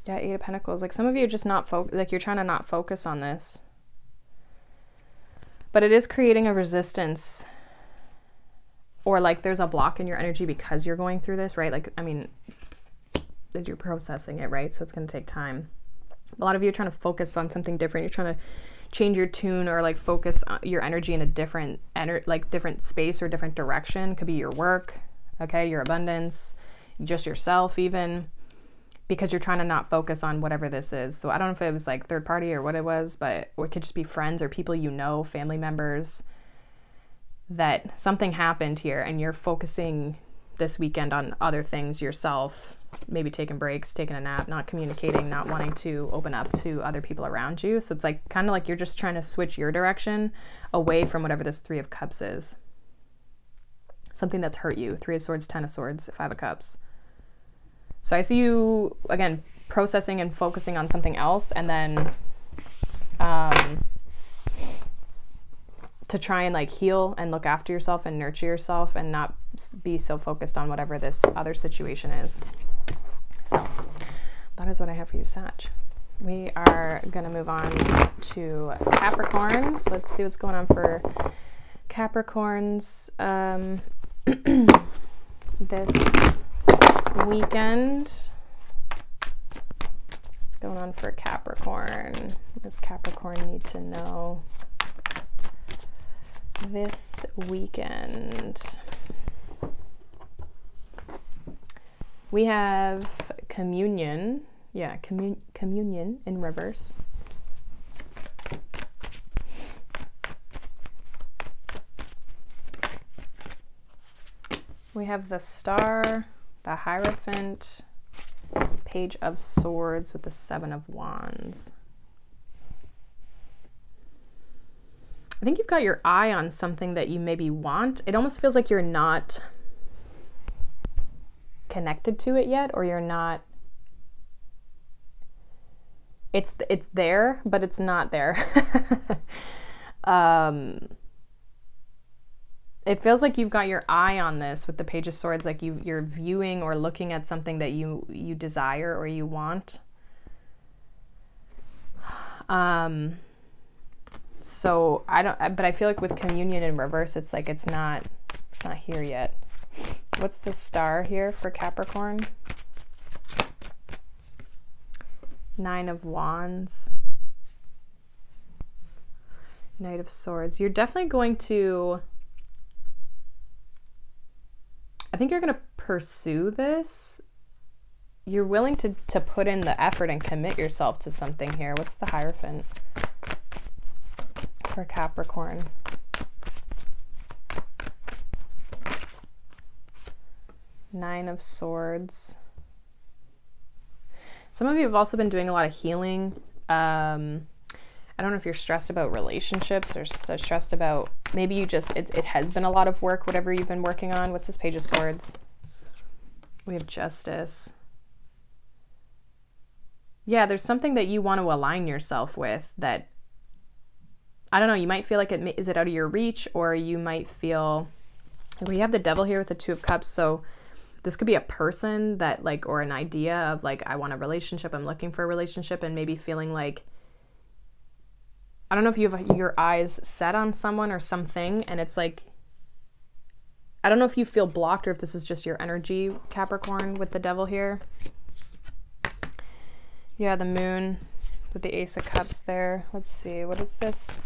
Yeah, Eight of Pentacles. Like some of you are just not like you're trying to not focus on this. But it is creating a resistance, or like there's a block in your energy because you're going through this, right? Like, I mean, as you're processing it, right? So it's going to take time. A lot of you are trying to focus on something different. You're trying to change your tune or like focus your energy in a different different space or different direction. Could be your work, okay, your abundance, just yourself even, because you're trying to not focus on whatever this is. So I don't know if it was like third party or what it was, but or it could just be friends or people you know, family members, that something happened here and you're focusing this weekend on other things yourself, maybe taking breaks, taking a nap, not communicating, not wanting to open up to other people around you. So it's like kind of like you're just trying to switch your direction away from whatever this Three of Cups is. Something that's hurt you. Three of Swords, Ten of Swords, Five of Cups. So I see you, again, processing and focusing on something else, and then to try and like heal and look after yourself and nurture yourself and not be so focused on whatever this other situation is. So that is what I have for you, Sag. We are going to move on to Capricorn. So let's see what's going on for Capricorns this weekend. What's going on for Capricorn? What does Capricorn need to know this weekend? We have communion. Yeah, communion in reverse. We have the Star, the Hierophant, Page of Swords with the Seven of Wands. I think you've got your eye on something that you maybe want. It almost feels like you're not connected to it yet, or you're not, it's there, but it's not there. It feels like you've got your eye on this with the Page of Swords, like you're viewing or looking at something that you desire or you want. So but I feel like with communion in reverse, it's like it's not here yet. What's the Star here for Capricorn? Nine of Wands. Knight of Swords. You're definitely going to, I think you're going to pursue this. You're willing to put in the effort and commit yourself to something here. What's the Hierophant for Capricorn? Nine of Swords. Some of you have also been doing a lot of healing. I don't know if you're stressed about relationships or stressed about, maybe you just, it has been a lot of work, whatever you've been working on. What's this Page of Swords? We have Justice. Yeah, there's something that you want to align yourself with that, I don't know, you might feel like is it out of your reach, or you might feel, we have the Devil here with the Two of Cups. So this could be a person that like, or an idea of like, I want a relationship, I'm looking for a relationship, and maybe feeling like, I don't know if you have your eyes set on someone or something, and it's like, I don't know if you feel blocked or if this is just your energy, Capricorn, with the Devil here. Yeah, the Moon with the Ace of Cups there. Let's see, what is this?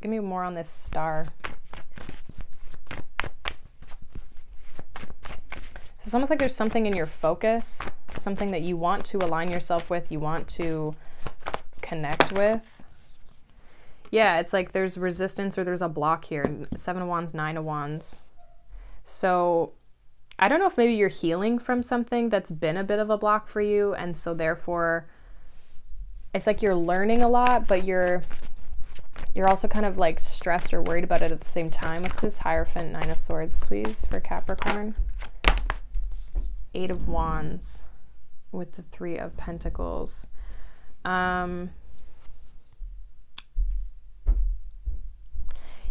Give me more on this Star. So it's almost like there's something in your focus, something that you want to align yourself with, you want to connect with. Yeah, it's like there's resistance or there's a block here. 7 of Wands, 9 of Wands. So I don't know if maybe you're healing from something that's been a bit of a block for you. And so therefore it's like you're learning a lot, but you're also kind of like stressed or worried about it at the same time. What's this Hierophant, 9 of Swords, please, for Capricorn? 8 of Wands with the 3 of Pentacles.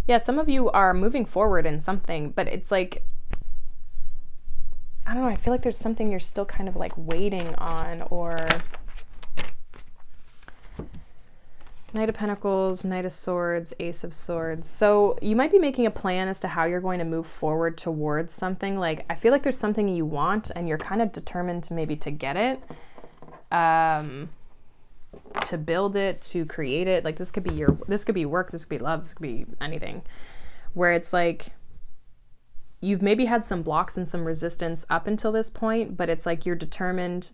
Yeah, some of you are moving forward in something, but it's like, I don't know, I feel like there's something you're still kind of like waiting on, or Knight of Pentacles, Knight of Swords, Ace of Swords. So you might be making a plan as to how you're going to move forward towards something. Like, I feel like there's something you want and you're kind of determined to maybe to get it. To build it, to create it. Like this could be this could be work, this could be love, this could be anything, where it's like you've maybe had some blocks and some resistance up until this point, but it's like you're determined,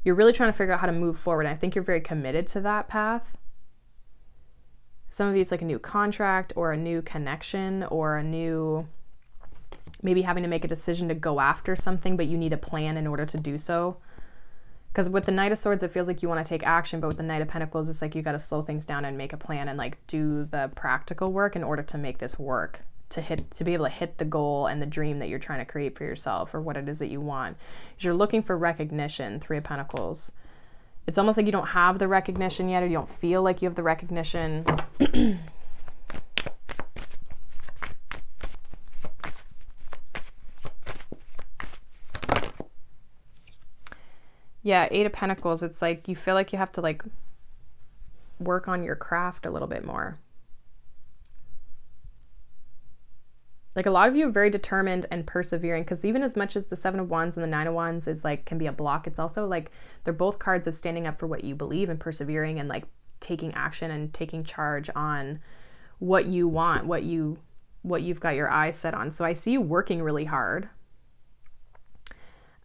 you're really trying to figure out how to move forward. And I think you're very committed to that path. Some of you, it's like a new contract or a new connection or a new, maybe having to make a decision to go after something, but you need a plan in order to do so. Because with the Knight of Swords, it feels like you want to take action, but with the Knight of Pentacles, it's like you got to slow things down and make a plan and like do the practical work in order to make this work, to be able to hit the goal and the dream that you're trying to create for yourself, or what it is that you want. Because you're looking for recognition, 3 of Pentacles. It's almost like you don't have the recognition yet, or you don't feel like you have the recognition. Yeah, 8 of Pentacles, it's like you feel like you have to like work on your craft a little bit more. Like a lot of you are very determined and persevering, because even as much as the 7 of Wands and the 9 of Wands is like, can be a block, it's also like they're both cards of standing up for what you believe and persevering and like taking action and taking charge on what you want, what you've got your eyes set on. So I see you working really hard.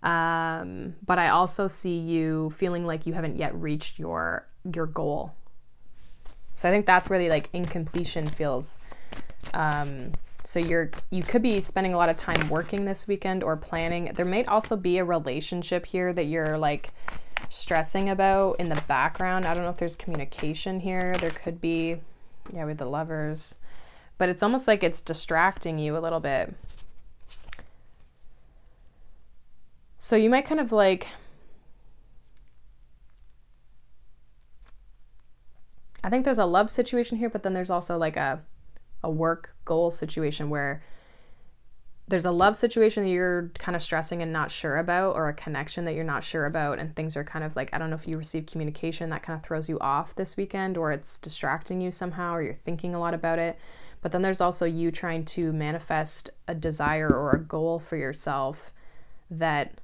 But I also see you feeling like you haven't yet reached your goal. So I think that's where the like incompletion feels. So you could be spending a lot of time working this weekend or planning. There may also be a relationship here that you're like stressing about in the background. I don't know if there's communication here. There could be, yeah, with the Lovers, but it's almost like it's distracting you a little bit. So you might kind of like, I think there's a love situation here, but then there's also like a work goal situation where there's a love situation that you're kind of stressing and not sure about, or a connection that you're not sure about, and things are kind of like, I don't know if you receive communication that kind of throws you off this weekend, or it's distracting you somehow, or you're thinking a lot about it. But then there's also you trying to manifest a desire or a goal for yourself that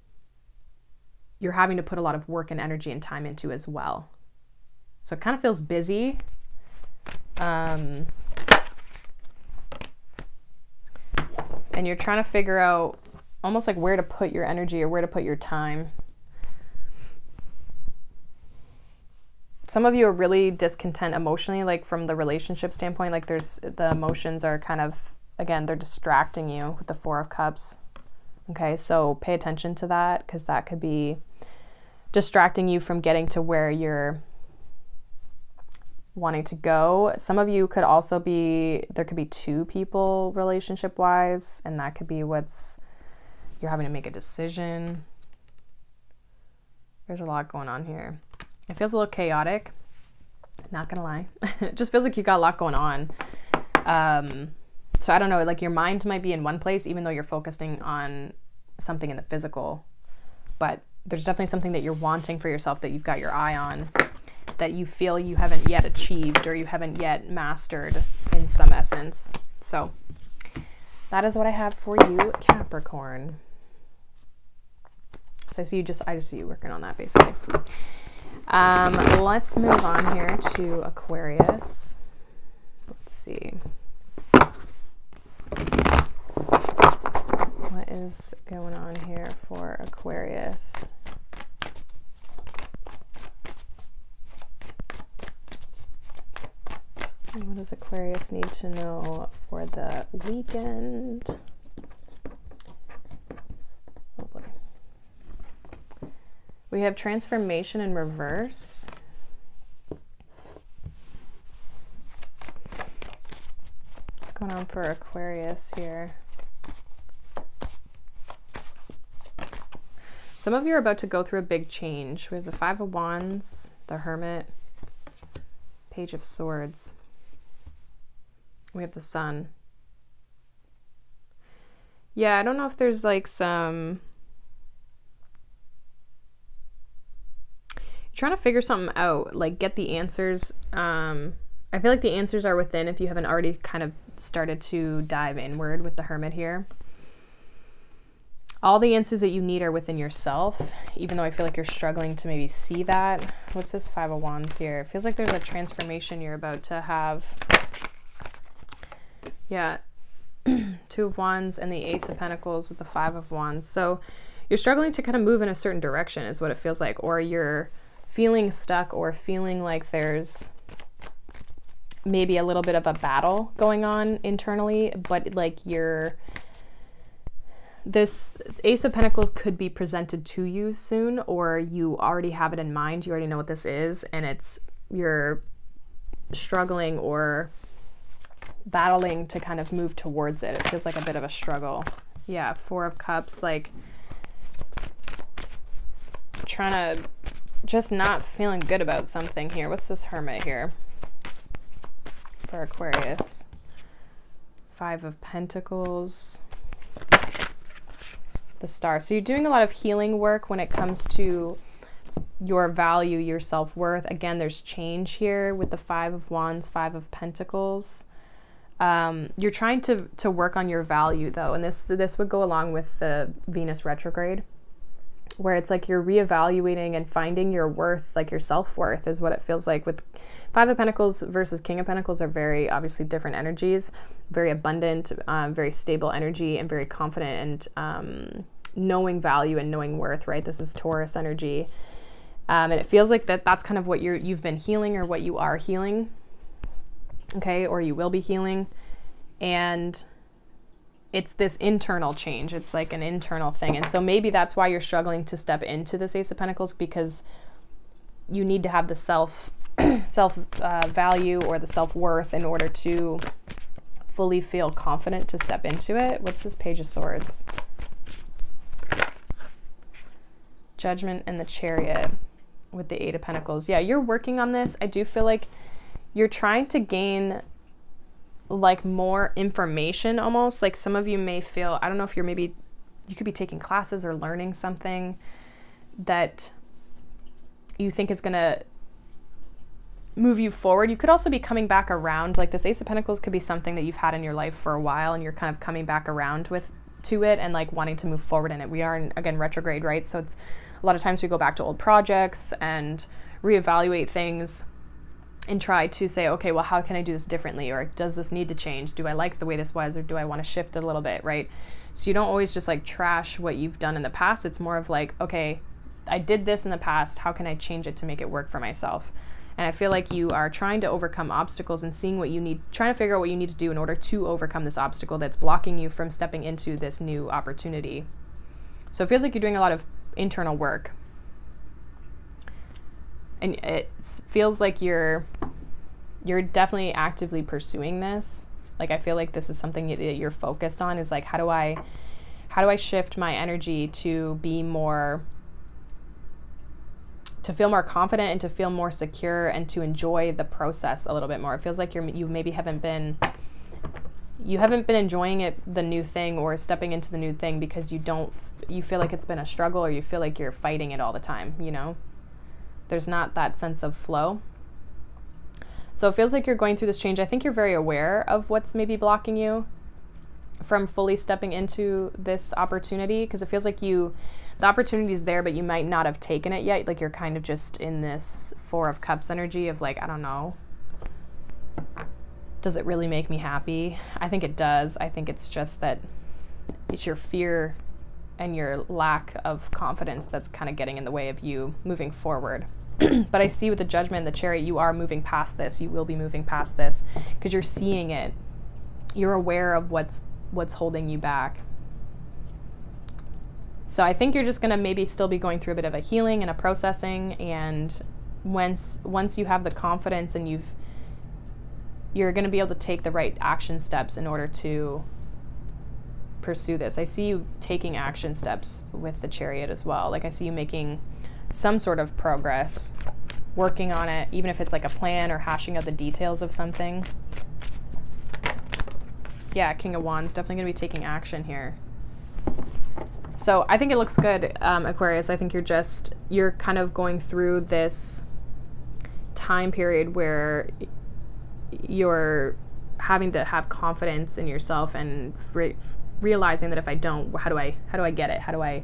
you're having to put a lot of work and energy and time into as well. So it kind of feels busy. And you're trying to figure out almost like where to put your energy or where to put your time. Some of you are really discontent emotionally, like from the relationship standpoint, like the emotions are kind of, again, they're distracting you with the 4 of Cups. Okay, so pay attention to that, because that could be distracting you from getting to where you're wanting to go. Some of you could also be, there could be two people relationship wise, and that could be what's, you're having to make a decision. There's a lot going on here. It feels a little chaotic, not gonna lie. It just feels like you got a lot going on. So I don't know, like your mind might be in one place even though you're focusing on something in the physical, but there's definitely something that you're wanting for yourself that you've got your eye on, that you feel you haven't yet achieved or you haven't yet mastered in some essence. So that is what I have for you, Capricorn. So I just see you working on that basically. Let's move on here to Aquarius. Let's see. What is going on here for Aquarius? And what does Aquarius need to know for the weekend? Oh boy. We have transformation in reverse. What's going on for Aquarius here? Some of you are about to go through a big change. We have the Five of Wands, the Hermit, Page of Swords. We have the Sun. Yeah, I don't know if there's like some... You're trying to figure something out, like get the answers. I feel like the answers are within if you haven't already kind of started to dive inward with the Hermit here. All the answers that you need are within yourself, even though I feel like you're struggling to maybe see that. What's this Five of Wands here? It feels like there's a transformation you're about to have. Yeah, Two of Wands and the Ace of Pentacles with the Five of Wands. So you're struggling to kind of move in a certain direction is what it feels like, or you're feeling stuck or feeling like there's maybe a little bit of a battle going on internally, but like this Ace of Pentacles could be presented to you soon, or you already have it in mind. You already know what this is, and you're struggling or battling to kind of move towards it. It feels like a bit of a struggle. Yeah, Four of Cups, like trying to just not feeling good about something here. What's this Hermit here for Aquarius? Five of Pentacles, the Star. So you're doing a lot of healing work when it comes to your value, your self-worth. Again, there's change here with the Five of Wands, Five of Pentacles. You're trying to work on your value though, and this would go along with the Venus retrograde, where it's like you're reevaluating and finding your worth, like your self-worth is what it feels like. With Five of Pentacles versus King of Pentacles are very obviously different energies, very abundant, very stable energy, and very confident and knowing value and knowing worth, right? This is Taurus energy. And it feels like that's kind of what you've been healing, or what you are healing, okay, or you will be healing. And it's this internal change. It's like an internal thing. And so maybe that's why you're struggling to step into this Ace of Pentacles, because you need to have the self value or the self-worth in order to fully feel confident to step into it. What's this Page of Swords? Judgment and the Chariot with the Eight of Pentacles. Yeah, you're working on this. I do feel like you're trying to gain like more information almost. Like some of you may feel, I don't know if you could be taking classes or learning something that you think is gonna move you forward. You could also be coming back around. Like this Ace of Pentacles could be something that you've had in your life for a while, and you're kind of coming back around to it and like wanting to move forward in it. We are in, again, retrograde, right? So it's a lot of times we go back to old projects and reevaluate things and try to say, okay, well, how can I do this differently? Or does this need to change? Do I like the way this was, or do I want to shift it a little bit, right? So you don't always just like trash what you've done in the past. It's more of like, okay, I did this in the past. How can I change it to make it work for myself? And I feel like you are trying to overcome obstacles and seeing what you need, trying to figure out what you need to do in order to overcome this obstacle that's blocking you from stepping into this new opportunity. So it feels like you're doing a lot of internal work. And it feels like you're you're definitely actively pursuing this. Like, I feel like this is something that you're focused on, is like, how do I shift my energy to be more, to feel more confident and to feel more secure and to enjoy the process a little bit more. It feels like you maybe haven't been enjoying it, the new thing, or stepping into the new thing, because you feel like it's been a struggle, or you feel like you're fighting it all the time, you know? There's not that sense of flow. So it feels like you're going through this change. I think you're very aware of what's maybe blocking you from fully stepping into this opportunity, because it feels like the opportunity is there, but you might not have taken it yet. Like, you're kind of just in this Four of Cups energy of like, I don't know. Does it really make me happy? I think it does. I think it's just that it's your fear and your lack of confidence that's kind of getting in the way of you moving forward. But I see with the Judgment and the Chariot, you are moving past this. You will be moving past this because you're seeing it. You're aware of what's holding you back. So I think you're just going to maybe still be going through a bit of a healing and a processing. And once you have the confidence and you're going to be able to take the right action steps in order to pursue this. I see you taking action steps with the Chariot as well. Like, I see you making some sort of progress, working on it, even if it's like a plan or hashing out the details of something. Yeah, King of Wands, definitely going to be taking action here. So I think it looks good, Aquarius. I think you're kind of going through this time period where you're having to have confidence in yourself and realizing that if I don't, how do I get it? How do I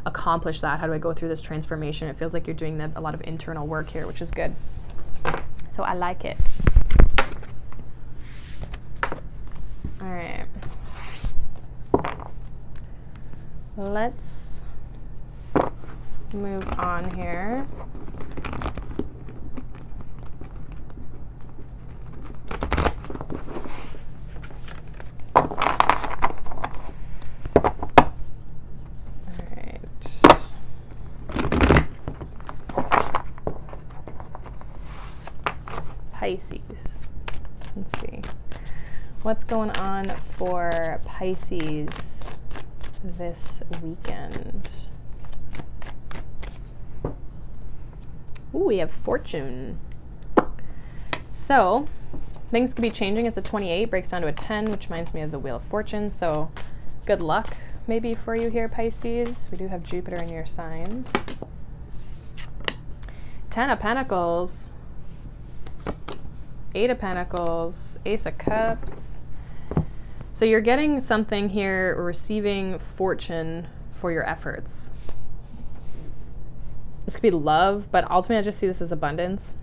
accomplish that? How do I go through this transformation? It feels like you're doing a lot of internal work here, which is good. So I like it. All right. Let's move on here. Pisces. Let's see. What's going on for Pisces this weekend? Ooh, we have Fortune. So things could be changing. It's a 28, breaks down to a 10, which reminds me of the Wheel of Fortune. So good luck maybe for you here, Pisces. We do have Jupiter in your sign. 10 of Pentacles. 8 of Pentacles, Ace of Cups. So you're getting something here, receiving fortune for your efforts. This could be love, but ultimately I just see this as abundance.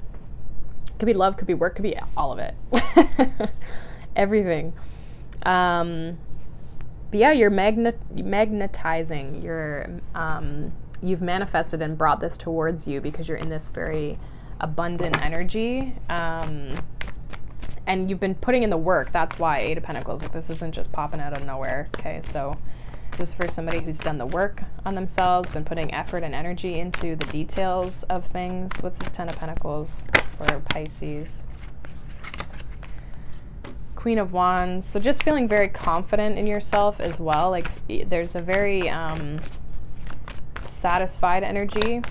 Could be love, could be work, could be all of it. Everything. But yeah, you're magnetizing. You've manifested and brought this towards you because you're in this very abundant energy. And you've been putting in the work. That's why 8 of Pentacles. Like, this isn't just popping out of nowhere. Okay, so this is for somebody who's done the work on themselves, been putting effort and energy into the details of things. What's this 10 of Pentacles for Pisces? Queen of Wands. So just feeling very confident in yourself as well. Like, there's a very satisfied energy.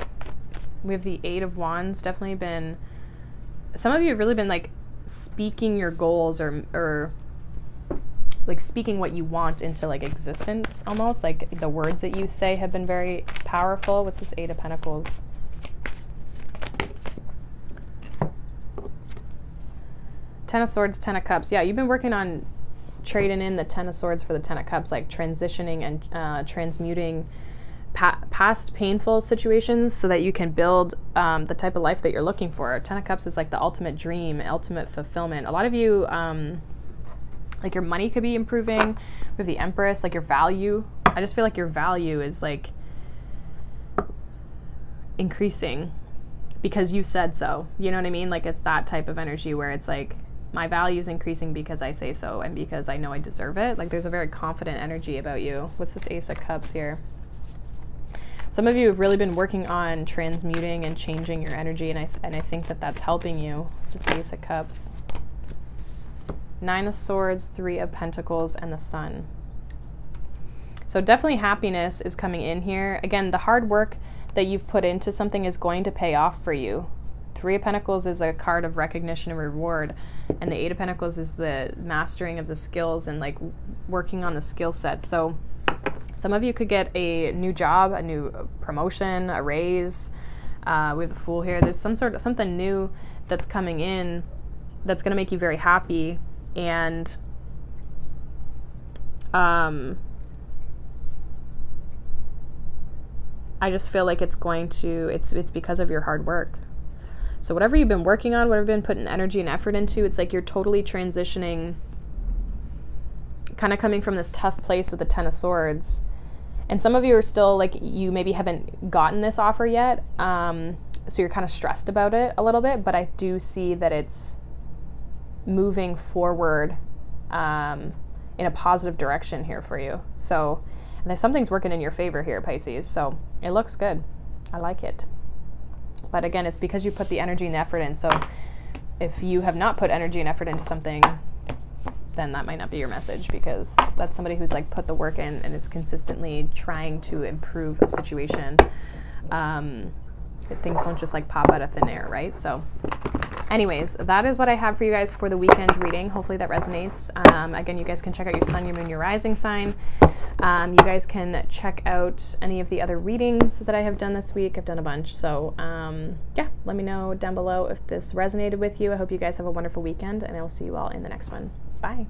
We have the 8 of Wands. Definitely been, some of you have really been like speaking your goals or like speaking what you want into like existence almost. Like the words that you say have been very powerful. What's this 8 of Pentacles? Ten of Swords, 10 of Cups. Yeah, you've been working on trading in the 10 of Swords for the 10 of Cups, like transitioning and transmuting past painful situations so that you can build the type of life that you're looking for. 10 of Cups is like the ultimate dream, ultimate fulfillment. A lot of you, like your money could be improving with the Empress, like your value. I just feel like your value is like increasing because you said so. You know what I mean? Like it's that type of energy where it's like my value is increasing because I say so and because I know I deserve it. Like there's a very confident energy about you. What's this Ace of Cups here? Some of you have really been working on transmuting and changing your energy, and I think that that's helping you. It's this Ace of Cups. Nine of Swords, Three of Pentacles, and the Sun. So definitely happiness is coming in here. Again, the hard work that you've put into something is going to pay off for you. Three of Pentacles is a card of recognition and reward, and the Eight of Pentacles is the mastering of the skills and like working on the skill set. So some of you could get a new job, a new promotion, a raise. We have the Fool here. There's something new that's coming in that's going to make you very happy, and I just feel like it's because of your hard work. So whatever you've been working on, whatever you've been putting energy and effort into, it's like you're totally transitioning, kind of coming from this tough place with the Ten of Swords. And some of you are still like, you maybe haven't gotten this offer yet. So you're kind of stressed about it a little bit, but I do see that it's moving forward in a positive direction here for you. So, and there's something's working in your favor here, Pisces. So it looks good. I like it. But again, it's because you put the energy and effort in. So if you have not put energy and effort into something, then that might not be your message, because that's somebody who's like put the work in and is consistently trying to improve a situation. Things don't just like pop out of thin air, right? So anyways, that is what I have for you guys for the weekend reading. Hopefully that resonates. Again, you guys can check out your sun, your moon, your rising sign. You guys can check out any of the other readings that I have done this week. I've done a bunch. So yeah, let me know down below if this resonated with you. I hope you guys have a wonderful weekend, and I will see you all in the next one. Bye.